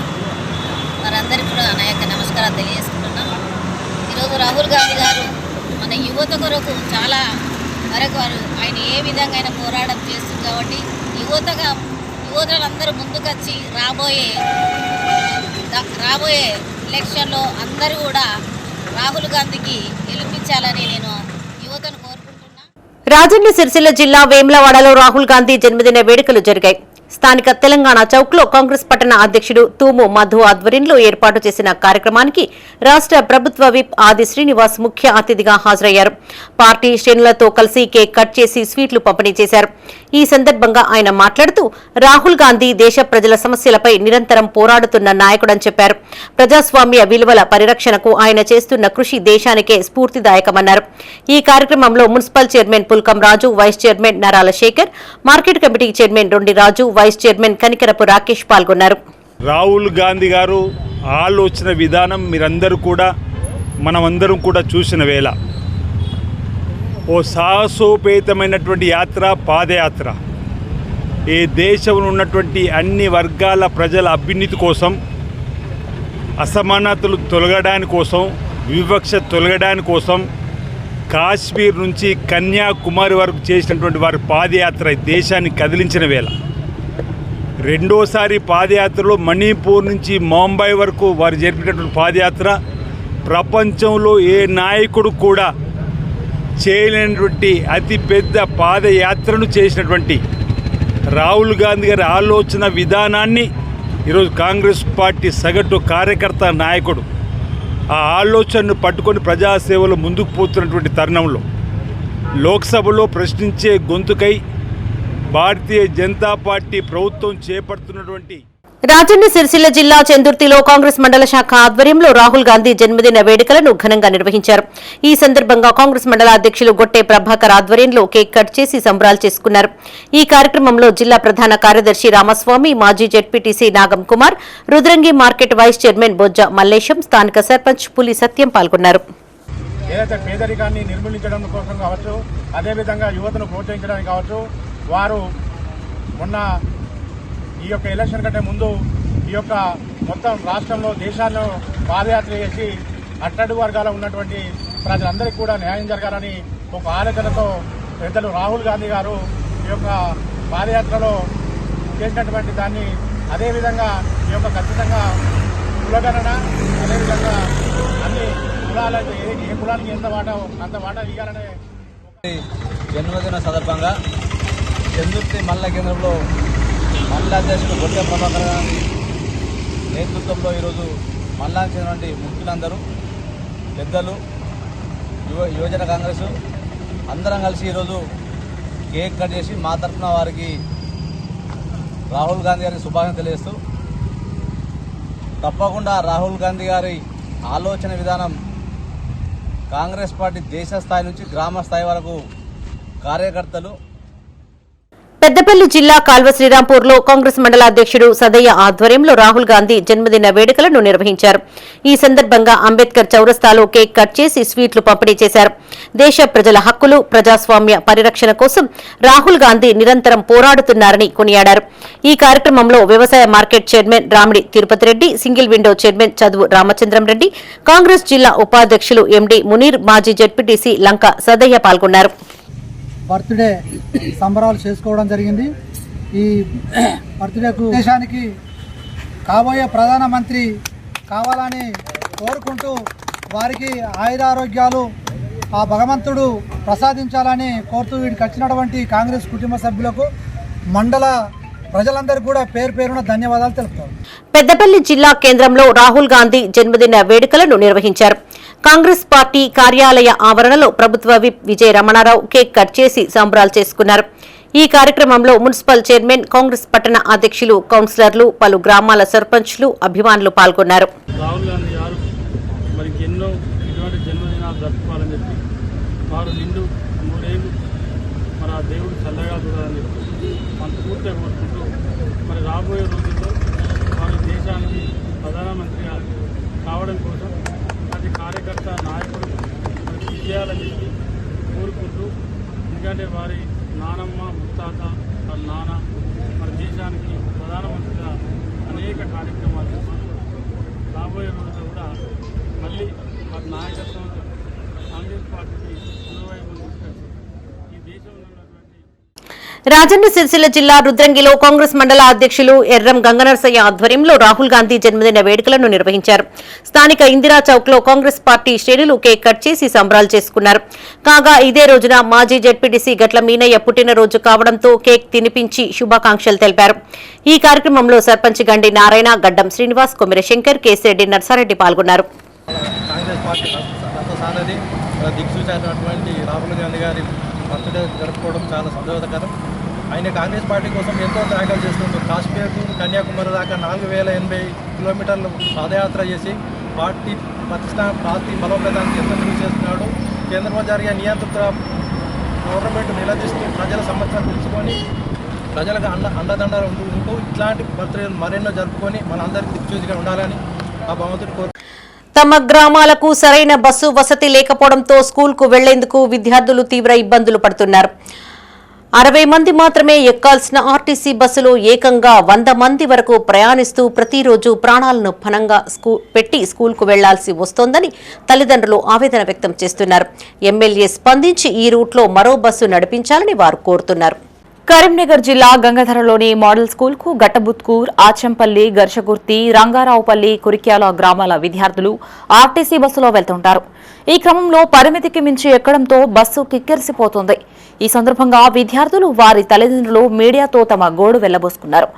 మనందరికీ కూడా నా యొక్క నమస్కారాలు తెలియజేసుకుంటున్నాం. ఈరోజు రాహుల్ గాంధీ గారు మన యువత కొరకు చాలా వరకు ఆయన ఏ విధంగా అయినా పోరాటం చేస్తుంది కాబట్టి యువతులందరూ ముందుకొచ్చి రాబోయే ఎలక్షన్లో అందరూ కూడా రాహుల్ గాంధీకి గెలిపించాలని నేను యువతను కోరుకుంటున్నా. రాజన్న సిరిసిల్ల జిల్లా వేములవాడలో రాహుల్ గాంధీ జన్మదిన వేడుకలు జరిగాయి. స్థానిక తెలంగాణ చౌక్లో కాంగ్రెస్ పట్టణ అధ్యక్షుడు తూము మధు ఆధ్వర్యంలో ఏర్పాటు చేసిన కార్యక్రమానికి రాష్ట్ర ప్రభుత్వ విప్ ఆది శ్రీనివాస్ ముఖ్య అతిథిగా హాజరయ్యారు. పార్టీ శ్రేణులతో కలిసి కేక్ కట్ చేసి స్వీట్లు పంపిణీ చేశారు. ఈ సందర్భంగా ఆయన మాట్లాడుతూ రాహుల్ గాంధీ దేశ ప్రజల సమస్యలపై నిరంతరం పోరాడుతున్న నాయకుడని చెప్పారు. ప్రజాస్వామ్య విలువల పరిరక్షణకు ఆయన చేస్తున్న కృషి దేశానికే స్ఫూర్తిదాయకమన్నారు. ఈ కార్యక్రమంలో municipal chairman Pulkam Raju, vice chairman Narala Shekar, market committee chairman Rondi Raju, vice chairman Kanikarapu Rakesh పాల్గొన్నారు. రాహుల్ గాంధీ గారు ఆలోచన విధానం మీరందరూ కూడా మనమందరం కూడా చూసిన వేళ ఓ సాహసోపేతమైనటువంటి యాత్ర, పాదయాత్ర. ఈ దేశంలో ఉన్నటువంటి అన్ని వర్గాల ప్రజల అభ్యున్నతి కోసం, అసమానతలు తొలగడానికి కోసం, వివక్ష తొలగడానికి కోసం కాశ్మీర్ నుంచి కన్యాకుమారి వరకు చేసినటువంటి వారి పాదయాత్ర దేశాన్ని కదిలించిన వేళ రెండోసారి పాదయాత్రలో మణిపూర్ నుంచి ముంబై వరకు వారు జరిపినటువంటి పాదయాత్ర ప్రపంచంలో ఏ నాయకుడు కూడా చేయలేనటువంటి అతిపెద్ద పాదయాత్రను చేసినటువంటి రాహుల్ గాంధీ గారి ఆలోచన విధానాన్ని ఈరోజు కాంగ్రెస్ పార్టీ సగటు కార్యకర్త నాయకుడు ఆ ఆలోచనను పట్టుకొని ప్రజాసేవలో ముందుకు పోతున్నటువంటి తరుణంలో లోక్సభలో ప్రశ్నించే గొంతుకై భారతీయ జనతా పార్టీ ప్రభుత్వం చేపడుతున్నటువంటి రాజన్న సిరిసిల్ల జిల్లా చందుర్తిలో కాంగ్రెస్ మండల శాఖ ఆధ్వర్యంలో రాహుల్ గాంధీ జన్మదిన వేడుకలను ఘనంగా నిర్వహించారు. ఈ సందర్భంగా కాంగ్రెస్ మండల అధ్యక్షులు గొట్టె ప్రభాకర్ ఆధ్వర్యంలో కేక్ కట్ చేసి సంబరాలు చేసుకున్నారు. ఈ కార్యక్రమంలో జిల్లా ప్రధాన కార్యదర్శి రామస్వామి, మాజీ ZPTC Nagam Kumar, Rudrangi market vice chairman Bojja Mallesham, స్థానిక సర్పంచ్ పులి సత్యం పాల్గొన్నారు. ఏదైతే పేదరికాన్ని నిర్మూలించడం కోసం కావచ్చు, అదేవిధంగా యువతను ప్రోత్సహించడానికి కావచ్చు, వారు మొన్న ఈ యొక్క ఎలక్షన్ కంటే ముందు ఈ యొక్క మొత్తం రాష్ట్రంలో దేశాల్లో పాదయాత్ర చేసి అట్టడుగు వర్గాల్లో ఉన్నటువంటి ప్రజలందరికీ కూడా న్యాయం జరగాలని ఒక ఆలోచనతో పెద్దలు రాహుల్ గాంధీ గారు ఈ యొక్క పాదయాత్రలో చేసినటువంటి దాన్ని అదేవిధంగా ఈ యొక్క ఖచ్చితంగా కులగణన, అదేవిధంగా అన్ని కులాలకు ఏ కులానికి ఎంత వాటా ఇవ్వాలనే జన్మదిన సందర్భంగా చందుర్తి మండల కేంద్రంలో మండల అధ్యక్షుడు గొట్టె ప్రభాకర్ గారి నేతృత్వంలో ఈరోజు మండలానికి చెందినటువంటి ముఖ్యులందరూ, పెద్దలు, యువజన కాంగ్రెస్ అందరం కలిసి ఈరోజు కేక్ కట్ చేసి మా తరఫున వారికి రాహుల్ గాంధీ గారికి శుభాకాంక్షలు తెలియజేస్తూ, తప్పకుండా రాహుల్ గాంధీ గారి ఆలోచన విధానం కాంగ్రెస్ పార్టీ దేశ స్థాయి నుంచి గ్రామ స్థాయి వరకు కార్యకర్తలు. పెద్దపల్లి జిల్లా కాల్వ శ్రీరాంపూర్లో కాంగ్రెస్ మండల అధ్యక్షుడు సదయ్య ఆధ్వర్యంలో రాహుల్ గాంధీ జన్మదిన వేడుకలను నిర్వహించారు. ఈ సందర్భంగా అంబేద్కర్ చౌరస్తాలో కేక్ కట్ చేసి స్వీట్లు పంపిణీ చేశారు. దేశ ప్రజల హక్కులు, ప్రజాస్వామ్య పరిరక్షణ కోసం రాహుల్ గాంధీ నిరంతరం పోరాడుతున్నారని కొనియాడారు. ఈ కార్యక్రమంలో వ్యవసాయ market chairman Ramidi Tirupati Reddy, single window chairman చదువు రామచంద్రం రెడ్డి, కాంగ్రెస్ జిల్లా ఉపాధ్యక్షులు ఎండి మునీర్, మాజీ జెడ్పీటీసీ లంక సదయ్య పాల్గొన్నారు. బర్త్డే సంబరాలు చేసుకోవడం జరిగింది. ఈ బర్త్డేకు దేశానికి కాబోయే ప్రధానమంత్రి కావాలని కోరుకుంటూ వారికి ఆయురారోగ్యాలు ఆ భగవంతుడు ప్రసాదించాలని కోరుతూ వీడికి వచ్చినటువంటి కాంగ్రెస్ కుటుంబ సభ్యులకు, మండల ప్రజలందరికీ కూడా పేరు పేరున ధన్యవాదాలు తెలుపుతారు. పెద్దపల్లి జిల్లా కేంద్రంలో రాహుల్ గాంధీ జన్మదిన వేడుకలను నిర్వహించారు. కాంగ్రెస్ పార్టీ కార్యాలయ ఆవరణలో ప్రభుత్వ విప్ విజయ రమణారావు కేక్ కట్ చేసి సంబరాలు చేసుకున్నారు. ఈ కార్యక్రమంలో మున్సిపల్ చైర్మన్, కాంగ్రెస్ పట్టణ అధ్యక్షులు, కౌన్సిలర్లు, పలు గ్రామాల సర్పంచ్లు, అభిమానులు పాల్గొన్నారు. రాహుల్ గాంధీ గారు మరికి ఎన్నో ఇటువంటి జన్మదినాలు జరుపుకోవాలని చెప్పి వారు నిండు 3 ఏళ్ళు మన దేవుడు చల్లగా చూడాలని చెప్పి మనస్ఫూర్తిగా కోరుకుంటూ మరి రాబోయే రోజుల్లో వారు దేశానికి ప్రధానమంత్రిగా కావడం కోసం ప్రతి కార్యకర్త, నాయకుడు మరి కృషి చేయాలని చెప్పి కోరుకుంటూ, ఎందుకంటే వారి నానమ్మ, ముత్తాత, వాళ్ళ నాన్న మన దేశానికి ప్రధానమంత్రిగా అనేక కార్యక్రమాలు చేశారు. రాబోయే రోజుల్లో కూడా మళ్ళీ వారి నాయకత్వంతో కాంగ్రెస్ పార్టీకి అనువైపు తీసుకొచ్చి ఈ దేశంలో రాజన్న సిరిసిల్ల జిల్లా రుద్రంగిలో కాంగ్రెస్ మండల అధ్యక్షులు ఎర్రం గంగనరసయ్య ఆధ్వర్యంలో రాహుల్ గాంధీ జన్మదిన వేడుకలను నిర్వహించారు. స్థానిక ఇందిరా చౌక్ లో కాంగ్రెస్ పార్టీ శ్రేణులు కేక్ కట్ చేసి సంబరాలు చేసుకున్నారు. కాగా ఇదే రోజున మాజీ జెడ్పీటీసీ గట్ల మీనయ్య పుట్టినరోజు కావడంతో కేక్ తినిపించి శుభాకాంక్షలు తెలిపారు. ఈ కార్యక్రమంలో సర్పంచ్ గండి నారాయణ, గడ్డం శ్రీనివాస్, కొమిర శంకర్, కేసిరెడ్డి, నర్సారెడ్డి పాల్గొన్నారు. రాహుల్ గాంధీ గారి బర్త్డే జరుపుకోవడం చాలా సంతోషకరం. ఆయన కాంగ్రెస్ పార్టీ కోసం ఎంతో త్యాగాలు చేస్తున్నారు. కాశ్మీర్ కన్యాకుమారి దాకా 4080 కిలోమీటర్లు పాదయాత్ర చేసి పార్టీ బలోపేతానికి ఎంతో కృషి చేస్తున్నాడు. కేంద్రంలో జరిగే నియంత్రిత గవర్నమెంట్ నిలదీస్తూ ప్రజల సమస్యలు తెలుసుకొని ప్రజలకు అండదండలు ఉంటూ ఇట్లాంటి బర్త్డేలు మరెన్నో జరుపుకొని మనందరికీ దిక్సూచిగా ఉండాలని ఆ భగవంతుడి కోరు. తమ గ్రామాలకు సరైన బస్సు వసతి లేకపోవడంతో స్కూల్కు వెళ్లేందుకు విద్యార్థులు తీవ్ర ఇబ్బందులు పడుతున్నారు. 60 మంది మాత్రమే ఎక్కాల్సిన ఆర్టీసీ బస్సులో ఏకంగా 100 మంది వరకు ప్రయాణిస్తూ ప్రతిరోజు ప్రాణాలను పణంగా పెట్టి స్కూల్కు వెళ్లాల్సి వస్తోందని తల్లిదండ్రులు ఆవేదన వ్యక్తం చేస్తున్నారు. ఎమ్మెల్యే స్పందించి ఈ రూట్లో మరో బస్సు నడిపించాలని వారు కోరుతున్నారు. కరీంనగర్ జిల్లా గంగాధరలోని మోడల్ స్కూల్ కు గట్టబుత్కూర్, ఆచంపల్లి, గర్షగుర్తి, రంగారావుపల్లి, కురిక్యాల గ్రామాల విద్యార్థులు ఆర్టీసీ బస్సులో వెళ్తుంటారు. ఈ క్రమంలో పరిమితికి మించి ఎక్కడంతో బస్సు కిక్కిరిసిపోతుంది. ఈ సందర్భంగా విద్యార్థులు, వారి తల్లిదండ్రులు మీడియాతో తమ గోడు వెళ్లబోసుకున్నారు.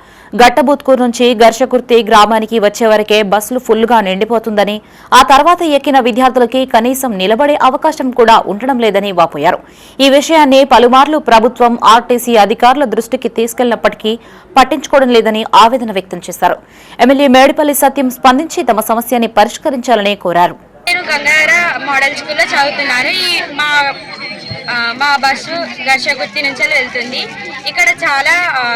గట్టబుత్కూర్ నుంచి గర్షకుర్తి గ్రామానికి వచ్చే వరకే బస్సులు ఫుల్గా నిండిపోతుందని, ఆ తర్వాత ఎక్కిన విద్యార్థులకి కనీసం నిలబడే అవకాశం కూడా ఉండడం లేదని వాపోయారు. ఈ విషయాన్ని పలుమార్లు ప్రభుత్వం, ఆర్టీసీ అధికారుల దృష్టికి తీసుకెళ్లినప్పటికీ పట్టించుకోవడం లేదని ఆవేదన వ్యక్తం చేశారు. ఎమ్మెల్యే మేడిపల్లి సత్యం స్పందించి తమ సమస్యని పరిష్కరించాలని కోరారు. నేను గంగాధర మోడల్ స్కూల్లో చదువుతున్నాను. మా బస్సు గర్షగుర్తి నుంచి వెళ్తుంది. ఇక్కడ చాలా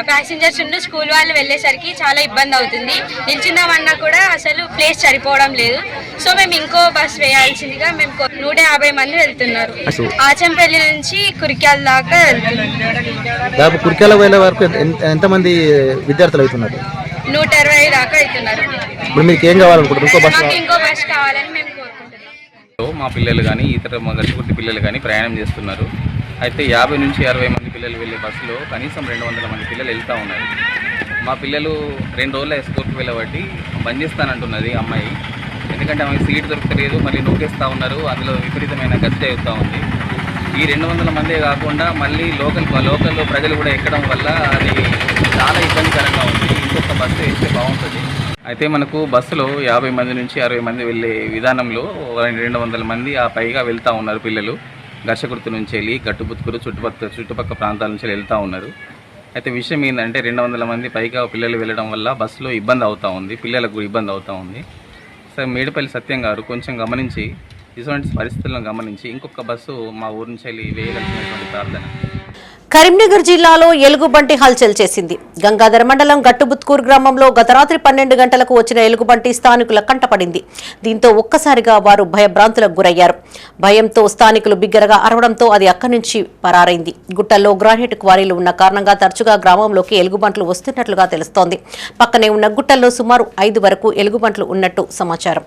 ప్యాసింజర్స్ ఉండి స్కూల్ వాళ్ళు వెళ్ళేసరికి చాలా ఇబ్బంది అవుతుంది. నిల్చుందామన్నా కూడా అసలు ప్లేస్ సరిపోవడం లేదు. సో మేము ఇంకో బస్ వేయాల్సిందిగా మేము 150 మంది వెళ్తున్నారు. ఆచంపల్లి నుంచి కురిక్యాల దాకా వెళ్తున్నారు. కురిక్యాల వెళ్ళే వరకు ఎంతమంది విద్యార్థులు అవుతున్నారు? 120 దాకా అవుతున్నారు. ఇప్పుడు మీకు ఏం కావాలనుకుంటున్నారు? మాకు ఇంకో బస్ కావాలని మేము కోరుకుంటున్నాం. మా పిల్లలు కానీ ఇతర మా గర్షకుర్తి పిల్లలు కానీ ప్రయాణం చేస్తున్నారు. అయితే 50 నుంచి 60 మంది పిల్లలు వెళ్ళే బస్సులో కనీసం 200 మంది పిల్లలు వెళ్తూ ఉన్నారు. మా పిల్లలు 2 రోజుల స్కూల్కి వెళ్ళబట్టి బంద్ చేస్తానంటున్నది అమ్మాయి. ఎందుకంటే ఆమెకి సీట్ దొరకలేదు, మళ్ళీ నూకేస్తూ ఉన్నారు. అందులో విపరీతమైన గతి అవుతూ ఉంది. ఈ 200 మందే కాకుండా మళ్ళీ లోకల్లో ప్రజలు కూడా ఎక్కడం వల్ల అది చాలా ఇబ్బందికరంగా ఉంది. ఇంకొక బస్సు వేస్తే బాగుంటుంది. అయితే మనకు బస్సులో 50 మంది నుంచి 60 మంది వెళ్ళే విధానంలో 200 మంది ఆ పైగా వెళ్తూ ఉన్నారు పిల్లలు. గర్షకుర్తి నుంచి వెళ్ళి గట్టుబుత్కూరు చుట్టుపక్కల ప్రాంతాల నుంచి వెళ్తూ ఉన్నారు. అయితే విషయం ఏంటంటే 200 మంది పైగా పిల్లలు వెళ్ళడం వల్ల బస్సులో ఇబ్బంది అవుతూ ఉంది, పిల్లలకు ఇబ్బంది అవుతూ ఉంది. సార్ మేడిపల్లి సత్యం గారు కొంచెం గమనించి ఇటువంటి పరిస్థితులను గమనించి ఇంకొక బస్సు మా ఊరు నుంచి వెళ్ళి వేయగలిగినటువంటి ప్రార్థన. కరీంనగర్ జిల్లాలో ఎలుగుబంటి హల్చల్ చేసింది. గంగాధర మండలం గట్టుబుత్కూర్ గ్రామంలో గత రాత్రి 12 గంటలకు వచ్చిన ఎలుగుబంటి స్థానికుల కంటపడింది. దీంతో ఒక్కసారిగా వారు భయభ్రాంతులకు గురయ్యారు. భయంతో స్థానికులు బిగ్గరగా అరవడంతో అది అక్కడి నుంచి పరారైంది. గుట్టల్లో గ్రానైట్ క్వారీలు ఉన్న కారణంగా తరచుగా గ్రామంలోకి ఎలుగుబంట్లు వస్తున్నట్లుగా తెలుస్తోంది. పక్కనే ఉన్న గుట్టల్లో సుమారు 5 వరకు ఎలుగుబంట్లు ఉన్నట్టు సమాచారం.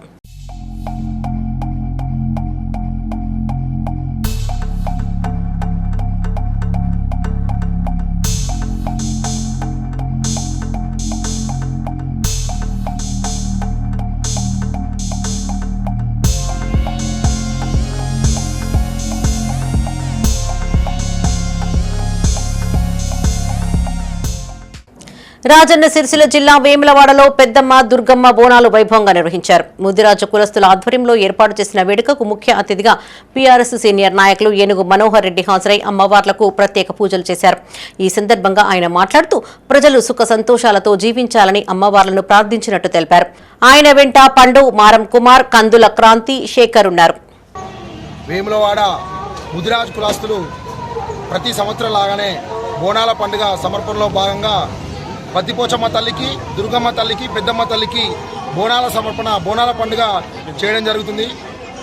రాజన్న సిరిసిల్ల జిల్లా వేములవాడలో పెద్దమ్మ, దుర్గమ్మ బోనాలు వైభవంగా నిర్వహించారు. ముదిరాజు కులస్తుల ఆధ్వర్యంలో ఏర్పాటు చేసిన వేడుకకు ముఖ్య అతిథిగా పీఆర్ఎస్ సీనియర్ నాయకులు ఏనుగు మనోహర్ రెడ్డి హాజరై అమ్మవార్లకు ప్రత్యేక పూజలు చేశారు. ఈ సందర్భంగా ఆయన మాట్లాడుతూ ప్రజలు సుఖ సంతోషాలతో జీవించాలని అమ్మవార్లను ప్రార్థించినట్టు తెలిపారు. ఆయన వెంట పండు, మారం కుమార్, కందుల క్రాంతి, శేఖర్ ఉన్నారు. వేములవాడ ముదిరాజు కులస్తులు ప్రతి సంవత్సరం లాగానే బోనాల పండుగ సమర్పణలో భాగంగా పత్తిపోచమ్మ తల్లికి, దుర్గమ్మ తల్లికి, పెద్దమ్మ తల్లికి బోనాల పండుగ చేయడం జరుగుతుంది.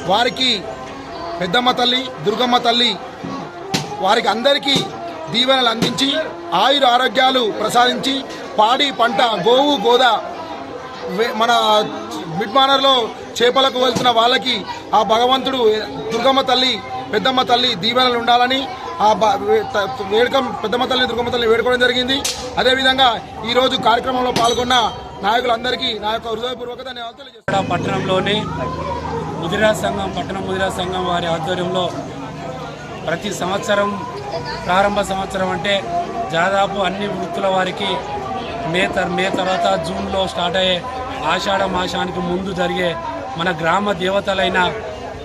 వారికి పెద్దమ్మ తల్లి, దుర్గమ్మ తల్లి వారికి అందరికీ దీవెనలు అందించి ఆయుర ఆరోగ్యాలు ప్రసాదించి పాడి పంట, గోవు గోద, మన మిడ్మానర్లో చేపలకు వెళ్తున్న వాళ్ళకి ఆ భగవంతుడు దుర్గమ్మ తల్లి, పెద్దమ్మ తల్లి దీవెనలు ఉండాలని వేడుక పెద్దమ్మ తల్లిని దుర్గమ్మ తల్లిని వేడుకోవడం జరిగింది. అదేవిధంగా ఈరోజు కార్యక్రమంలో పాల్గొన్న నాయకులందరికీ నా యొక్క హృదయపూర్వక ధన్యవాదాలు తెలియజేస్తున్నాను. పట్టణంలోని పట్టణ ముదిరాజ్ సంఘం వారి ఆధ్వర్యంలో ప్రతి సంవత్సరం ప్రారంభ సంవత్సరం అంటే దాదాపు అన్ని వృత్తుల వారికి మే తర్వాత జూన్లో స్టార్ట్ అయ్యే ఆషాఢ మాసానికి ముందు జరిగే మన గ్రామ దేవతలైన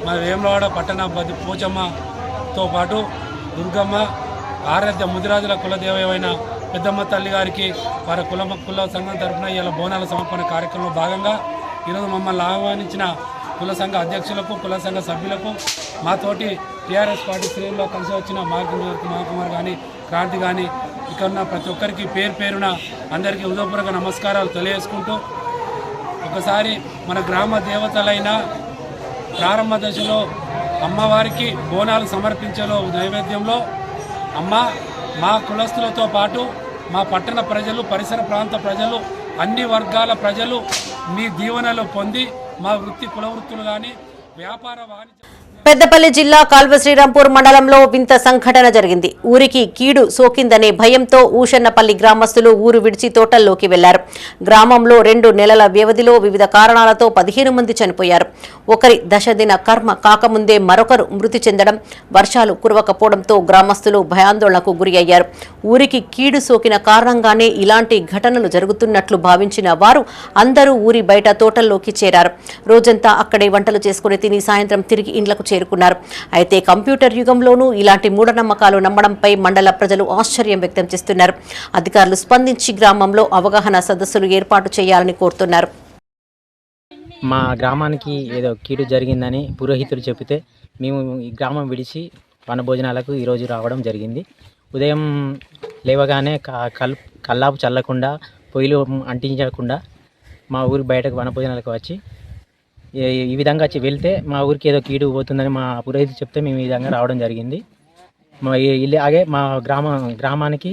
మన వేములవాడ పట్టణ పోచమ్మతో పాటు దుర్గమ్మ ఆరాధ్య ముదిరాజుల కులదేవమైన పెద్దమ్మ తల్లి గారికి వారి కుల సంఘం తరఫున ఇలా బోనాల సమర్పణ కార్యక్రమంలో భాగంగా ఈరోజు మమ్మల్ని ఆహ్వానించిన కుల సంఘ అధ్యక్షులకు కుల సంఘ సభ్యులకు మాతోటి టీఆర్ఎస్ పార్టీ శ్రేణుల్లో కలిసి వచ్చిన మహాకుమార్ కానీ క్రాంతి కానీ ఇక్కడ ఉన్న ప్రతి ఒక్కరికి పేరున అందరికీ హృదయపూర్వక నమస్కారాలు తెలియజేసుకుంటూ ఒకసారి మన గ్రామ దేవతలైన ప్రారంభ దశలో అమ్మవారికి బోనాలు సమర్పించేలో నైవేద్యంలో అమ్మ మా కులస్తులతో పాటు మా పట్టణ ప్రజలు పరిసర ప్రాంత ప్రజలు అన్ని వర్గాల ప్రజలు మీ దీవెనలు పొంది మా కుల వృత్తులు కానీ వ్యాపార వాణిజ్య పెద్దపల్లి జిల్లా కాల్వ శ్రీరాంపూర్ మండలంలో వింత సంఘటన జరిగింది. ఊరికి కీడు సోకిందనే భయంతో ఊషన్నపల్లి గ్రామస్తులు ఊరు విడిచి తోటల్లోకి వెళ్లారు. గ్రామంలో 2 నెలల వ్యవధిలో వివిధ కారణాలతో 15 మంది చనిపోయారు. ఒకరి దశదిన కర్మ కాకముందే మరొకరు మృతి చెందడం, వర్షాలు కురవకపోవడంతో గ్రామస్తులు భయాందోళనకు గురి అయ్యారు. ఊరికి కీడు సోకిన కారణంగానే ఇలాంటి ఘటనలు జరుగుతున్నట్లు భావించిన వారు అందరూ ఊరి బయట తోటల్లోకి చేరారు. రోజంతా అక్కడే వంటలు చేసుకుని తిని సాయంత్రం తిరిగి ఇండ్లకు చేరుకున్నారు. అయితే కంప్యూటర్ యుగంలోనూ ఇలాంటి మూఢనమ్మకాలు నమ్మడంపై మండల ప్రజలు ఆశ్చర్యం వ్యక్తం చేస్తున్నారు. అధికారులు స్పందించి గ్రామంలో అవగాహన సదస్సులు ఏర్పాటు చేయాలని కోరుతున్నారు. మా గ్రామానికి ఏదో కీడు జరిగిందని పురోహితులు చెబితే మేము ఈ గ్రామం విడిచి వనభోజనాలకు ఈరోజు రావడం జరిగింది. ఉదయం లేవగానే కల్లాపు చల్లకుండా పొయ్యిలు అంటించకుండా మా ఊరి బయటకు వనభోజనాలకు వచ్చి ఈ విధంగా వెళ్తే మా ఊరికి ఏదో కీడు పోతుందని మా పురోహితులు చెప్తే మేము ఈ విధంగా రావడం జరిగింది. ఇలాగే మా గ్రామానికి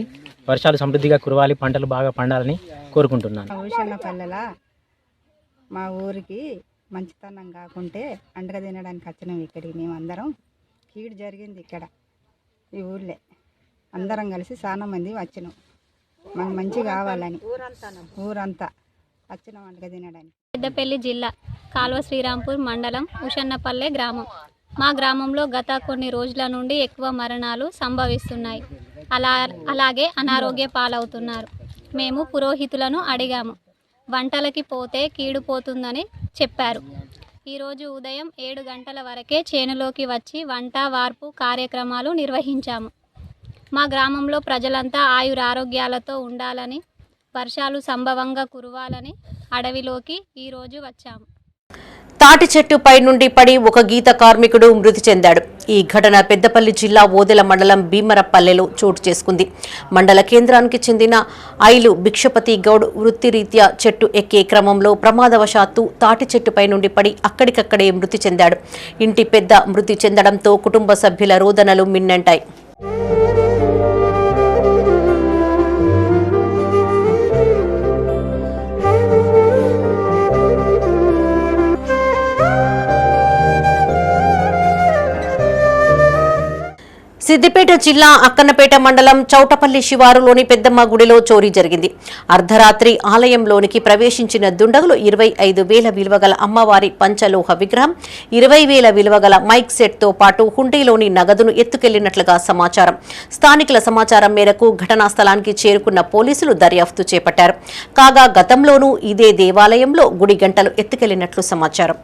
వర్షాలు సమృద్ధిగా కురవాలి, పంటలు బాగా పండాలని కోరుకుంటున్నాను. ఊషన్నపల్లెల మా ఊరికి మంచితనం కాకుంటే అండగా తినడానికి వచ్చినాం. ఇక్కడికి మేమందరం కీడు జరిగింది ఇక్కడ ఈ ఊళ్ళే అందరం కలిసి చాలా మంది వచ్చినాం. మాకు మంచి కావాలని ఊరంతా వచ్చినాం అండగా తినడానికి. పెద్దపల్లి జిల్లా కాల్వ శ్రీరాంపూర్ మండలం ఉషన్నపల్లె గ్రామం. మా గ్రామంలో గత కొన్ని రోజుల నుండి ఎక్కువ మరణాలు సంభవిస్తున్నాయి. అలాగే అనారోగ్య పాలవుతున్నారు. మేము పురోహితులను అడిగాము. వంటలకి పోతే కీడుపోతుందని చెప్పారు. ఈరోజు ఉదయం 7 గంటల వరకే చేనులోకి వచ్చి వంట వార్పు కార్యక్రమాలు నిర్వహించాము. మా గ్రామంలో ప్రజలంతా ఆయురారోగ్యాలతో ఉండాలని, వర్షాలు సంభవంగా కురవాలని అడవిలోకి ఈరోజు వచ్చాము. తాటి చెట్టుపై నుండి పడి ఒక గీత కార్మికుడు మృతి చెందాడు. ఈ ఘటన పెద్దపల్లి జిల్లా ఓదెల మండలం భీమరపల్లెలో చోటు చేసుకుంది. మండల కేంద్రానికి చెందిన ఐలు భిక్షపతి గౌడ్ వృత్తిరీత్యా చెట్టు ఎక్కే క్రమంలో ప్రమాదవశాత్తు తాటి చెట్టుపై నుండి పడి అక్కడికక్కడే మృతి చెందాడు. ఇంటి పెద్ద మృతి చెందడంతో కుటుంబ సభ్యుల రోదనలు మిన్నంటాయి. సిద్దిపేట జిల్లా అక్కన్నపేట మండలం చౌటపల్లి శివారులోని పెద్దమ్మ గుడిలో చోరీ జరిగింది. అర్ధరాత్రి ఆలయంలోనికి ప్రవేశించిన దుండగులు 25,000 విలువగల అమ్మవారి పంచలోహ విగ్రహం, 20,000 విలువగల మైక్ సెట్తో పాటు హుండీలోని నగదును ఎత్తుకెళ్లినట్లుగా సమాచారం. స్థానికుల సమాచారం మేరకు ఘటనా స్థలానికి చేరుకున్న పోలీసులు దర్యాప్తు చేపట్టారు. కాగా గతంలోనూ ఇదే దేవాలయంలో గుడి గంటలు ఎత్తుకెళ్లినట్లు సమాచారం.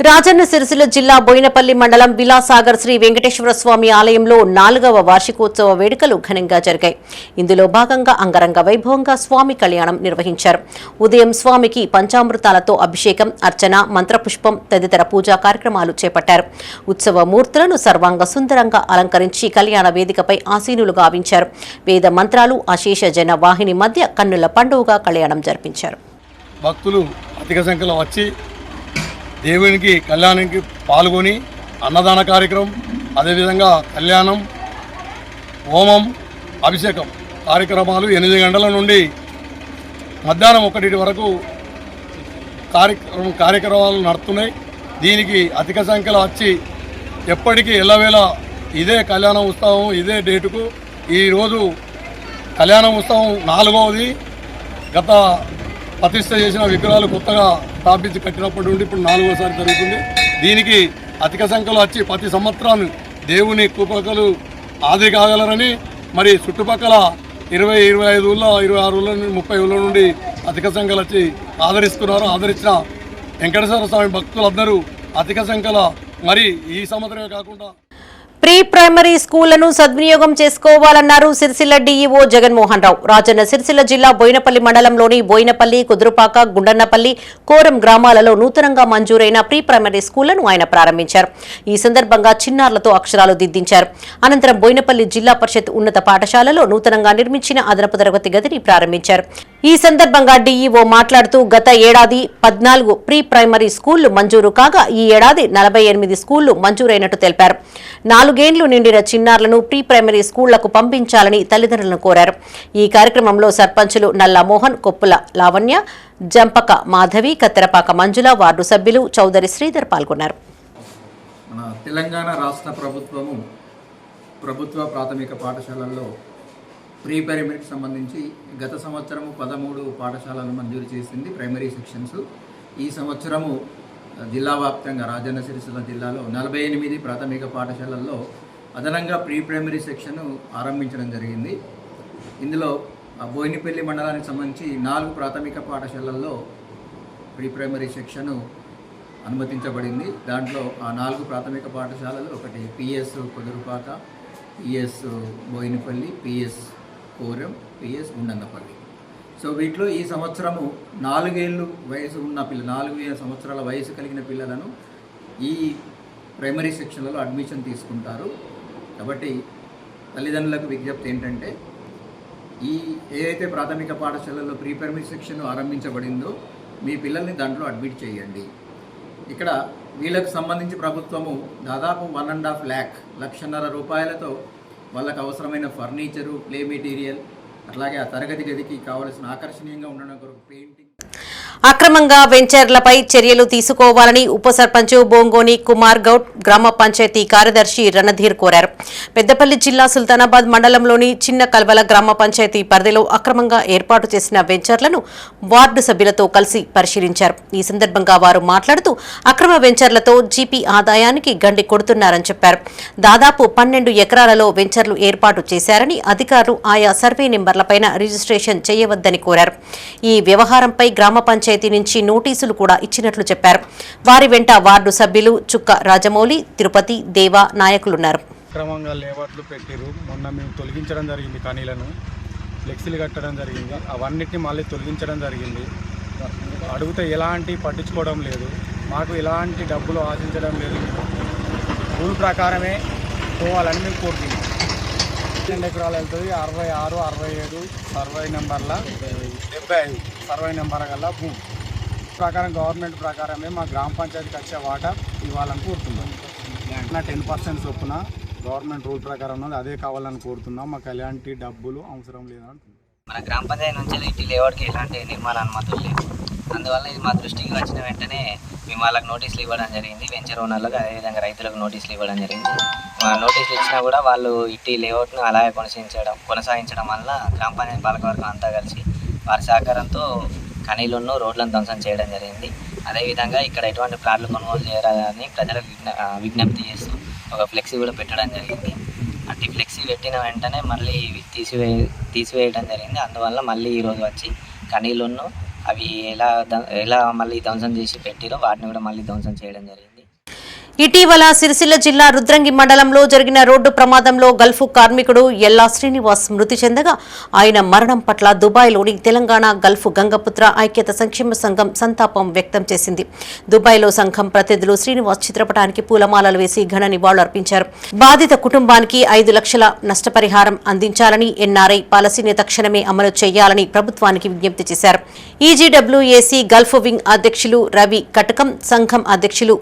రాజన్న సిరిసిల్ల జిల్లా బోయినపల్లి మండలం విలాసాగర్ శ్రీ వెంకటేశ్వర స్వామి ఆలయంలో 4వ వార్షికోత్సవ వేడుకలు ఘనంగా జరిగాయి. ఇందులో భాగంగా అంగరంగ వైభవంగా స్వామి కళ్యాణం నిర్వహించారు. ఉదయం స్వామికి పంచామృతాలతో అభిషేకం, అర్చన, మంత్రపుష్పం తదితర పూజా కార్యక్రమాలు చేపట్టారు. ఉత్సవ మూర్తులను సర్వాంగ సుందరంగా అలంకరించి కళ్యాణ వేదికపై ఆసీనులు గావించారు. వేద మంత్రాలు, అశేష జన వాహిని మధ్య కన్నుల పండుగగా కళ్యాణం జరిపించారు. భక్తులు అధిక సంఖ్యలో వచ్చి దేవునికి కళ్యాణానికి పాల్గొని అన్నదాన కార్యక్రమం, అదేవిధంగా కళ్యాణం, హోమం, అభిషేకం కార్యక్రమాలు 8 గంటల నుండి మధ్యాహ్నం 1 వరకు కార్యక్రమాలు నడుస్తున్నాయి. దీనికి అధిక సంఖ్యలో వచ్చి ఎప్పటికీ ఎల్లవేళ ఇదే కళ్యాణ ఉత్సవం, ఇదే డేటుకు ఈరోజు కళ్యాణ ఉత్సవం 4వది. గత ప్రతిష్ఠ చేసిన విగ్రహాలు కొత్తగా స్థాపించి కట్టినప్పటి నుండి ఇప్పుడు 4వసారి జరుగుతుంది. దీనికి అధిక సంఖ్యలో వచ్చి ప్రతి సంవత్సరాన్ని దేవుని కృపకలు ఆది కాగలరని మరి చుట్టుపక్కల 20, 25 ఊళ్ళో, 26 ఊళ్ళ నుండి 30 ఊళ్ళ నుండి అధిక సంఖ్యలో వచ్చి ఆదరిస్తున్నారు. ఆదరించిన వెంకటేశ్వర స్వామి భక్తులందరూ అధిక సంఖ్యలో మరి ఈ సంవత్సరమే కాకుండా ప్రీ ప్రైమరీ స్కూళ్లను సద్వినియోగం చేసుకోవాలన్నారు సిరిసిల్ల డీఈఓ జగన్మోహన్ రావు. రాజన్న సిరిసిల్ల జిల్లా బోయినపల్లి మండలంలోని బోయినపల్లి, కుదురుపాక, గుండన్నపల్లి, కోరం గ్రామాలలో నూతనంగా మంజూరైన ప్రీ ప్రైమరీ స్కూళ్లను ఆయన ప్రారంభించారు. ఈ సందర్భంగా చిన్నారులతో అక్షరాలు దిద్దించారు. అనంతరం బోయినపల్లి జిల్లా పరిషత్ ఉన్నత పాఠశాలలో నూతనంగా నిర్మించిన అదనపు తరగతి గదిని ప్రారంభించారు. ఈ సందర్భంగా డీఈఓ మాట్లాడుతూ గత ఏడాది 14 ప్రీ ప్రైమరీ స్కూళ్లు మంజూరు కాగా ఈ ఏడాది 48 స్కూళ్లు మంజూరైనట్టు తెలిపారు. 4 ఏళ్లు నిండిన చిన్నారులను ప్రీ ప్రైమరీ స్కూళ్లకు పంపించాలని తల్లిదండ్రులను కోరారు. ఈ కార్యక్రమంలో సర్పంచులు నల్లా మోహన్, కొప్పుల లావణ్య, జంపక మాధవి, కత్తెరపాక మంజుల, వార్డు సభ్యులు చౌదరి శ్రీధర్ పాల్గొన్నారు. మన తెలంగాణ రాష్ట్ర ప్రభుత్వము ప్రభుత్వ ప్రాథమిక పాఠశాలల్లో ప్రీ ప్రైమరీకి సంబంధించి గత సంవత్సరము 13 పాఠశాలలు మంజూరు చేసింది ప్రైమరీ సెక్షన్స్. ఈ సంవత్సరము జిల్లా వ్యాప్తంగా రాజన్న సిరిసిల్ల జిల్లాలో 48 ప్రాథమిక పాఠశాలల్లో అదనంగా ప్రీ ప్రైమరీ సెక్షన్ ఆరంభించడం జరిగింది. ఇందులో బోయినపల్లి మండలానికి సంబంధించి 4 ప్రాథమిక పాఠశాలల్లో ప్రీ ప్రైమరీ సెక్షన్ అనుమతించబడింది. దాంట్లో ఆ 4 ప్రాథమిక పాఠశాలలు ఒకటి PS Kudurupaka, PS Boinapalli, PS Koram, PS Gundannapalli. So వీటిలో ఈ సంవత్సరము 4 ఏళ్ళు వయసు ఉన్న 4 సంవత్సరాల వయసు కలిగిన పిల్లలను ఈ ప్రైమరీ సెక్షన్లలో అడ్మిషన్ తీసుకుంటారు. కాబట్టి తల్లిదండ్రులకు విజ్ఞప్తి ఏంటంటే ఏదైతే ప్రాథమిక పాఠశాలలో ప్రీ ప్రైమరీ సెక్షన్ ఆరంభించబడిందో మీ పిల్లల్ని దాంట్లో అడ్మిట్ చేయండి. ఇక్కడ వీళ్ళకు సంబంధించి ప్రభుత్వము దాదాపు 1.5 lakh, 1,50,000 రూపాయలతో వాళ్ళకు అవసరమైన ఫర్నిచరు, ప్లే మెటీరియల్, అట్లాగే ఆ తరగతి గదికి కావలసిన ఆకర్షణీయంగా ఉండడం కొరకు పెయింటింగ్. అక్రమంగా వెంచర్లపై చర్యలు తీసుకోవాలని ఉప సర్పంచ్ బోంగోని కుమార్ గౌడ్ గ్రామ పంచాయతీ కార్యదర్శి రణధీర్ కోరారు. పెద్దపల్లి జిల్లా సుల్తానాబాద్ మండలంలోని చిన్న కల్వల గ్రామ పంచాయతీ పరిధిలో అక్రమంగా ఏర్పాటు చేసిన వెంచర్లను వార్డు సభ్యులతో కలిసి పరిశీలించారు. ఈ సందర్భంగా వారు మాట్లాడుతూ అక్రమ వెంచర్లతో జీపీ ఆదాయానికి గండి కొడుతున్నారని చెప్పారు. దాదాపు 12 ఎకరాలలో వెంచర్లు ఏర్పాటు చేశారని, అధికారులు ఆయా సర్వే నెంబర్లపైన రిజిస్ట్రేషన్ చేయవద్దని కోరారు. ఈ వ్యవహారంపై గ్రామ పంచాయతీ నుంచి నోటీసులు కూడా ఇచ్చినట్లు చెప్పారు. వారి వెంట వార్డు సభ్యులు చుక్క రాజమౌళి, తిరుపతి, దేవా నాయకులున్నారు. అక్రమంగా లేఅవుట్లు పెట్టిరు. మొన్న మేము తొలగించడం జరిగింది, కనీలను ఫ్లెక్సీలు కట్టడం జరిగింది. అవన్నిటిని మళ్ళీ తొలగించడం జరిగింది. అడిగితే ఎలాంటి పట్టించుకోవడం లేదు, మాకు ఎలాంటి డబ్బులు ఆశించడం లేదు. రూల్ ప్రకారమే పోవాలని మేము కోరుతున్నాం. 2 ఎకరాలు వెళ్తుంది. 66, 67 సర్వే నెంబర్ల 75 సర్వే నెంబర్ గల్లా భూమి ప్రకారం గవర్నమెంట్ ప్రకారమే మా గ్రామ పంచాయతీకి వచ్చే వాటా ఇవ్వాలని కోరుతున్నాం. 10% చొప్పున గవర్నమెంట్ రూల్ ప్రకారం ఉన్నది, అదే కావాలని కోరుతున్నాం. మాకు ఎలాంటి డబ్బులు అవసరం లేదంటున్నాం. మన గ్రామ పంచాయతీ నుంచి ఇటు లేఅవుట్కి ఎలాంటి నిర్మాణ అనుమతులు లేవు. అందువల్ల ఇది మా దృష్టికి వచ్చిన వెంటనే మేము వాళ్ళకి నోటీసులు ఇవ్వడం జరిగింది. వెంచర్ ఓనర్లకు, అదేవిధంగా రైతులకు నోటీసులు ఇవ్వడం జరిగింది. నోటీసులు ఇచ్చినా కూడా వాళ్ళు ఇట్టి లేఅవుట్ను అలాగే కొనసాగించడం వల్ల గ్రామ పంచాయతీ పాలకవర్గం అంతా కలిసి వారి సహకారంతో కనీలను, రోడ్లను ధ్వంసం చేయడం జరిగింది. అదేవిధంగా ఇక్కడ ఎటువంటి ప్లాట్లు కొనుగోలు చేయాలని ప్రజలకు విజ్ఞప్తి చేస్తూ ఒక ఫ్లెక్సీ కూడా పెట్టడం జరిగింది. అట్టి ఫ్లెక్సీ పెట్టిన వెంటనే మళ్ళీ తీసివేయడం జరిగింది. అందువల్ల మళ్ళీ ఈరోజు వచ్చి కనీలను అవి ఎలా మళ్ళీ ధ్వంసం చేసి పెట్టిరో వాటిని కూడా మళ్ళీ ధ్వంసం చేయడం జరిగింది. ఇటీవల సిరిసిల్ల జిల్లా రుద్రంగి మండలంలో జరిగిన రోడ్డు ప్రమాదంలో గల్ఫ్ కార్మికుడు ఎల్లా శ్రీనివాస్ మృతి చెందగా ఆయన మరణం పట్ల దుబాయ్లోని తెలంగాణ గల్ఫ్ గంగపుత్ర ఐక్యత సంక్షేమ సంఘం సంతాపం వ్యక్తం చేసింది. దుబాయ్లో సంఘం ప్రతినిధులు శ్రీనివాస్ చిత్రపటానికి పూలమాలలు వేసి ఘన నివాళులర్పించారు. బాధిత కుటుంబానికి 5 లక్షల నష్టపరిహారం అందించాలని ఎన్ఆర్ఐ పాలసీని తక్షణమే అమలు చేయాలని ప్రభుత్వానికి విజ్ఞప్తి చేశారు. ఈజీడబ్ల్యూఏసీ గల్ఫ్ వింగ్ అధ్యక్షులు రవి కటకం, సంఘం అధ్యక్షులు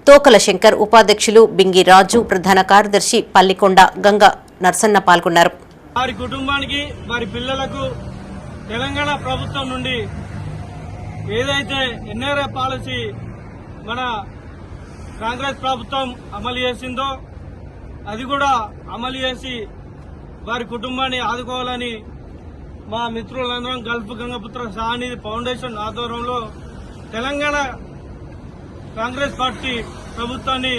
తోకల శంకర్, ఉపాధ్యక్షులు బింగి రాజు, ప్రధాన కార్యదర్శి పల్లికొండ గంగ నర్సన్న పాల్గొన్నారు. వారి కుటుంబానికి, వారి పిల్లలకు తెలంగాణ ప్రభుత్వం నుండి ఏదైతే ఎన్ఆర్ఐ పాలసీ మన కాంగ్రెస్ ప్రభుత్వం అమలు చేసిందో అది కూడా అమలు చేసి వారి కుటుంబాన్ని ఆదుకోవాలని మా మిత్రులందరం గల్ఫ్ గంగపుత్ర సహానిధి ఫౌండేషన్ ఆధ్వర్యంలో తెలంగాణ కాంగ్రెస్ పార్టీ ప్రభుత్వాన్ని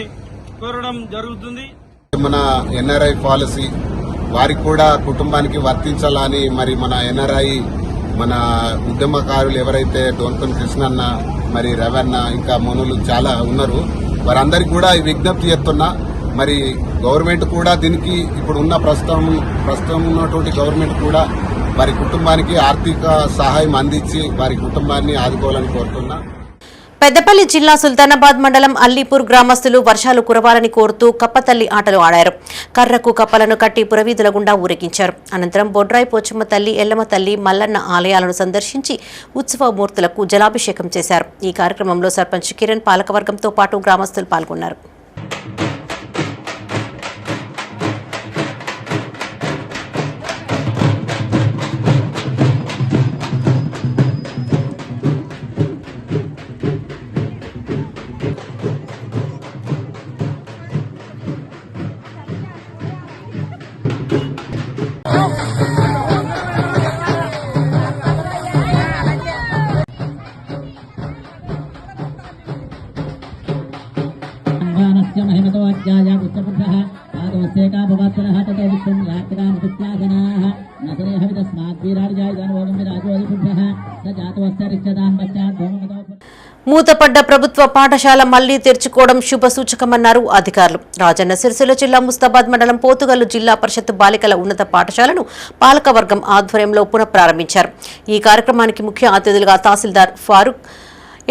కోరడం జరుగుతుంది. మన ఎన్ఆర్ఐ పాలసీ వారికి కూడా కుటుంబానికి వర్తించాలని మరి మన ఎన్ఆర్ఐ మన ఉద్యమకారులు ఎవరైతే డోన్పన్ కృష్ణన్న, మరి రవణ, ఇంకా మనులు చాలా ఉన్నారు, వారందరికీ కూడా విజ్ఞప్తి చేస్తున్నా. మరి గవర్నమెంట్ కూడా దీనికి ఇప్పుడు ఉన్న ప్రస్తుతం ఉన్నటువంటి గవర్నమెంట్ కూడా వారి కుటుంబానికి ఆర్థిక సహాయం అందించి వారి కుటుంబాన్ని ఆదుకోవాలని కోరుతున్నా. పెద్దపల్లి జిల్లా సుల్తానాబాద్ మండలం అల్లీపూర్ గ్రామస్తులు వర్షాలు కురవాలని కోరుతూ కప్పతల్లి ఆటలు ఆడారు. కర్రకు కప్పలను కట్టి పురవీధుల గుండా ఊరేగించారు. అనంతరం బొడ్రాయి పోచమ్మ తల్లి, ఎల్లమ్మ తల్లి, మల్లన్న ఆలయాలను సందర్శించి ఉత్సవమూర్తులకు జలాభిషేకం చేశారు. ఈ కార్యక్రమంలో సర్పంచ్ కిరణ్, పాలకవర్గంతో పాటు గ్రామస్తులు పాల్గొన్నారు. మూతపడ్డ ప్రభుత్వ పాఠశాల మళ్లీ తెరుచుకోవడం శుభసూచకమన్నారు అధికారులు. రాజన్న సిరిసిల్ల జిల్లా ముస్తాబాద్ మండలం పోతుగల్లు జిల్లా పరిషత్ బాలికల ఉన్నత పాఠశాలను పాలకవర్గం ఆధ్వర్యంలో పునఃప్రారంభించారు. ఈ కార్యక్రమానికి ముఖ్య అతిథులుగా తహసీల్దార్ ఫారూక్,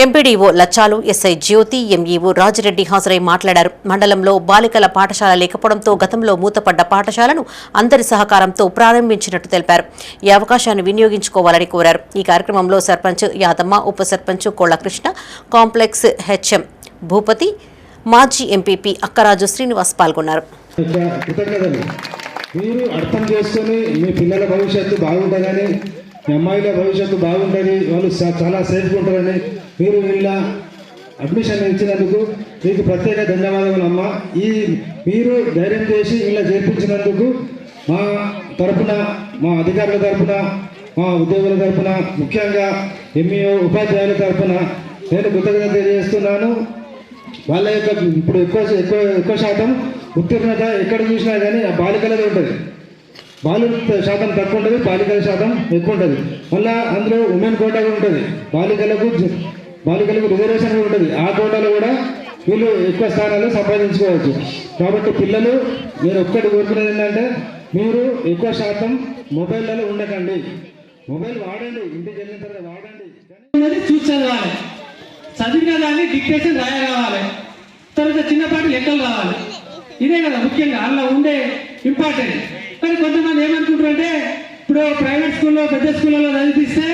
ఎంపీడీఓ లచ్చాలు, ఎస్ఐ జ్యోతి, ఎంఈఓ రాజిరెడ్డి హాజరై మాట్లాడారు. మండలంలో బాలికల పాఠశాల లేకపోవడంతో గతంలో మూతపడ్డ పాఠశాలను అందరి సహకారంతో ప్రారంభించినట్టు తెలిపారు. ఈ అవకాశాన్ని వినియోగించుకోవాలని కోరారు. ఈ కార్యక్రమంలో సర్పంచ్ యాదమ్మ, ఉప సర్పంచ్ కోళ్లకృష్ణ, కాంప్లెక్స్ హెచ్ఎం భూపతి, మాజీ ఎంపీపీ అక్కరాజు శ్రీనివాస్ పాల్గొన్నారు. మీరు అర్థం చేసుకొని మీ పిల్లల భవిష్యత్తు బాగుంటుందని, మీ అమ్మాయిల భవిష్యత్తు బాగుంటుంది, వాళ్ళు చాలా సేఫ్గా ఉంటారని మీరు ఇలా అడ్మిషన్ ఇచ్చినందుకు మీకు ప్రత్యేక ధన్యవాదాలు అమ్మ. మీరు ధైర్యం చేసి ఇలా చేర్పించినందుకు మా తరఫున, మా అధికారుల తరఫున, మా ఉద్యోగుల తరఫున, ముఖ్యంగా ఎంఈఓ ఉపాధ్యాయుల తరఫున నేను కృతజ్ఞత తెలియజేస్తున్నాను. వాళ్ళ యొక్క ఇప్పుడు ఎక్కువ శాతం ఉత్తీర్ణత ఎక్కడ చూసినా కానీ ఆ బాలికలదే ఉంటుంది. బాలుల శాతం తక్కువ ఉంటుంది, బాలికల శాతం ఎక్కువ ఉంటుంది. మళ్ళీ అందులో ఉమెన్ కోటా కూడా ఉంటుంది, బాలికలకు రిజర్వేషన్ కూడా ఉంటుంది. ఆ కోటాలో కూడా వీళ్ళు ఎక్కువ స్థానాలు సంపాదించుకోవచ్చు. కాబట్టి పిల్లలు మీరు ఒక్కటి కోరుకునేది ఏంటంటే మీరు ఎక్కువ శాతం మొబైల్లలో ఉండకండి. మొబైల్ వాడండి, ఇంటికి వెళ్ళిన తర్వాత వాడండి, చూసి చదవాలి. చదివిన దాన్ని డిక్టేషన్ రాయగలవాలి, తర్వాత చిన్నపాటి లెక్కలు రావాలి. ఇదే కదా ముఖ్యంగా అందులో ఉండే ఇంపార్టెంట్. కానీ కొంతమంది ఏమనుకుంటారంటే ఇప్పుడు ప్రైవేట్ స్కూల్లో, పెద్ద స్కూళ్ళలో చదివిస్తే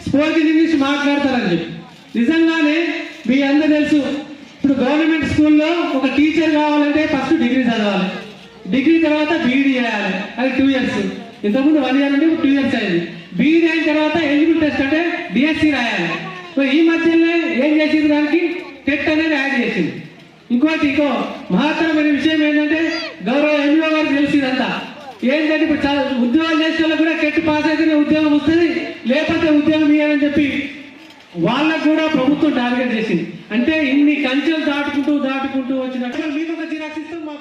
స్పోకెన్ ఇంగ్లీష్ మాట్లాడతారని చెప్పి. నిజంగానే మీ అందరూ తెలుసు, ఇప్పుడు గవర్నమెంట్ స్కూల్లో ఒక టీచర్ కావాలంటే ఫస్ట్ డిగ్రీ చదవాలి, డిగ్రీ తర్వాత బీఈడీ చేయాలి, అది 2 years. ఇంతకుముందు 1 year నుండి 2 years అయింది. బీఈడీ అయిన తర్వాత ఎలిజిబుల్ టెస్ట్ అంటే డిఎస్సి రాయాలి. ఈ మధ్యలో ఏం చేసింది, దానికి టెట్ అనేది యాడ్ చేసింది. ఇంకో మహత్తరమైన విషయం ఏంటంటే గౌరవ ఎంఈఓ గారు తెలిసిందంతా ఏంటంటే ఇప్పుడు ఉద్యోగాలు చేసే వాళ్ళకి కూడా టెట్ పాస్ అయితేనే ఉద్యోగం వస్తుంది, లేకపోతే ఉద్యోగం ఇవ్వాలని చెప్పి వాళ్ళకు కూడా ప్రభుత్వం టార్గెట్ చేసింది. అంటే ఇన్ని కంచెలు దాటుకుంటూ వచ్చినట్టు మీకు ఒక జిరాక్స్ ఇస్తాం, మా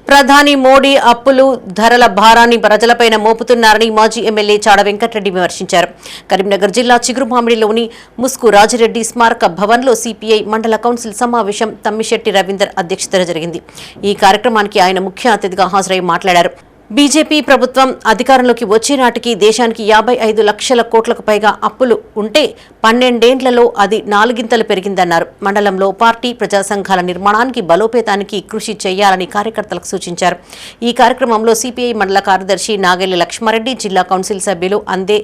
ప్రధాని మోడీ అప్పులు ధరల భారాన్ని ప్రజలపైన మోపుతున్నారని మాజీ ఎమ్మెల్యే చాడ వెంకటరెడ్డి విమర్శించారు. కరీంనగర్ జిల్లా చిగురుమామిడిలోని ముస్కు రాజిరెడ్డి స్మారక భవన్లో సిపిఐ మండల కౌన్సిల్ సమావేశం తమ్మిశెట్టి రవీందర్ అధ్యక్షతన జరిగింది. ఈ కార్యక్రమానికి ఆయన ముఖ్య అతిథిగా హాజరై మాట్లాడారు. బీజేపీ ప్రభుత్వం అధికారంలోకి వచ్చే నాటికి దేశానికి 55 లక్షల కోట్లకు పైగా అప్పులు ఉంటే 12 ఏళ్లలో అది 4 గింతలు పెరిగిందన్నారు. మండలంలో పార్టీ ప్రజా సంఘాల నిర్మాణానికి బలోపేతానికి కృషి చేయాలని కార్యకర్తలకు సూచించారు. ఈ కార్యక్రమంలో సిపిఐ మండల కార్యదర్శి నాగెల్లి లక్ష్మారెడ్డి, జిల్లా కౌన్సిల్ సభ్యులు అందే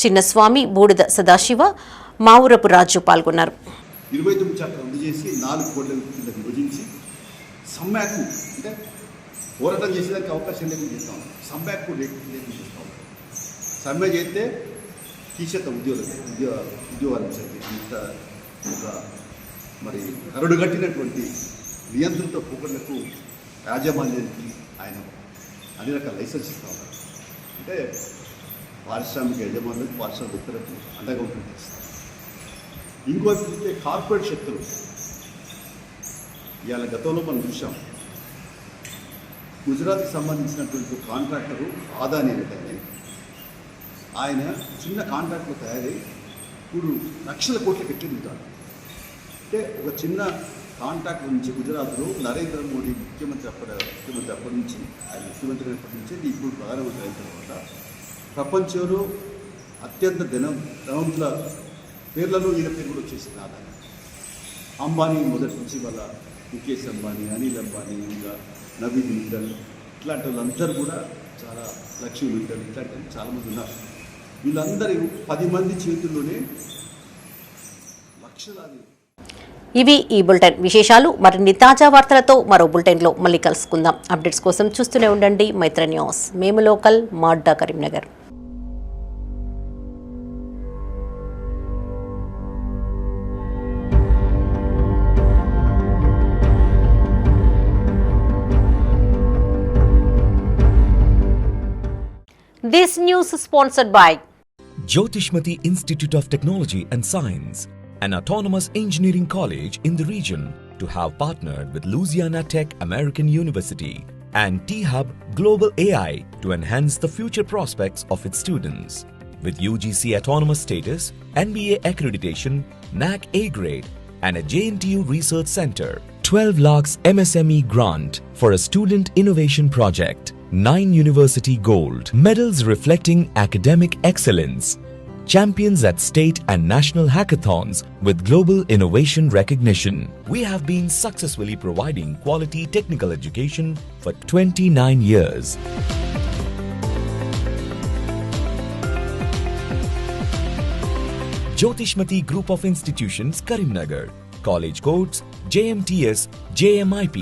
చిన్నస్వామి, బూడిద సదాశివ, మావురపు రాజు పాల్గొన్నారు. 29 శాతం రద్దు చేసి 4 కోట్ల కింద విభజించి సమ్మెకు అంటే పోరాటం చేసేదానికి అవకాశం లేకుండా చేస్తాం. సమ్మెకు లేకుండా చేస్తాం. సమ్మె చేస్తే తీసేస్తాం ఉద్యోగాలు ఇంత ఒక మరి కరడు కట్టినటువంటి నియంత్రిత పోకడలకు యాజమాన్యానికి ఆయన అన్ని రకాల లైసెన్స్ ఇస్తూ ఉన్నారు. అంటే పారిశ్రామిక యజమానులకు పారిశ్రామికవేత్తలకు అండగా ఉంటుంది. ఇంకోటి చూస్తే కార్పొరేట్ శక్తులు ఇవాళ గతంలో మనం చూసాం. గుజరాత్కి సంబంధించినటువంటి కాంట్రాక్టరు ఆదాని అనేటైనా ఆయన చిన్న కాంట్రాక్ట్లో తయారై ఇప్పుడు లక్షల కోట్లకు ఎక్కిదిగుతాడు. అంటే ఒక చిన్న కాంట్రాక్ట్ నుంచి గుజరాత్లో నరేంద్ర మోడీ ముఖ్యమంత్రి అప్పటి నుంచి ఆయన ముఖ్యమంత్రి అయినప్పటి నుంచి ఇప్పుడు ప్రధానమంత్రి అయిన తర్వాత ప్రపంచంలో అత్యంత ధనవంతుల పేర్లలో ఈయన పేరు కూడా వచ్చేసింది. ఆదాని అంబానీ మొదటి నుంచి వాళ్ళ ముఖేష్ అంబానీ, అనిల్ అంబానీ, ఇంకా నవీన్ మిట్టల్ ఇట్లాంటి వాళ్ళందరూ కూడా చాలా లక్ష్మీ మిట్టల్ ఇట్లాంటి చాలామంది ఉన్నారు. వీళ్ళందరూ 10 మంది చేతుల్లోనే లక్షలాది. ఇవి ఈ బులెటిన్ విశేషాలు. మరిన్ని తాజా వార్తలతో మరో బులెటిన్లో మళ్ళీ కలుసుకుందాం. అప్డేట్స్ కోసం చూస్తూనే ఉండండి మైత్ర న్యూస్. మేము లోకల్, మాడ్డా, Karimnagar. This news is sponsored by Jyotishmati Institute of Technology and Science, an autonomous engineering college in the region, to have partnered with Louisiana Tech American University and T-Hub Global AI to enhance the future prospects of its students. With UGC autonomous status, NBA accreditation, NAC A grade, and a JNTU research center, 12 lakhs MSME grant for a student innovation project. 9 university gold medals reflecting academic excellence, champions at state and national hackathons with global innovation recognition. We have been successfully providing quality technical education for 29 years. Jyotishmati Group of Institutions, Karimnagar. College codes JMTS, JMIP.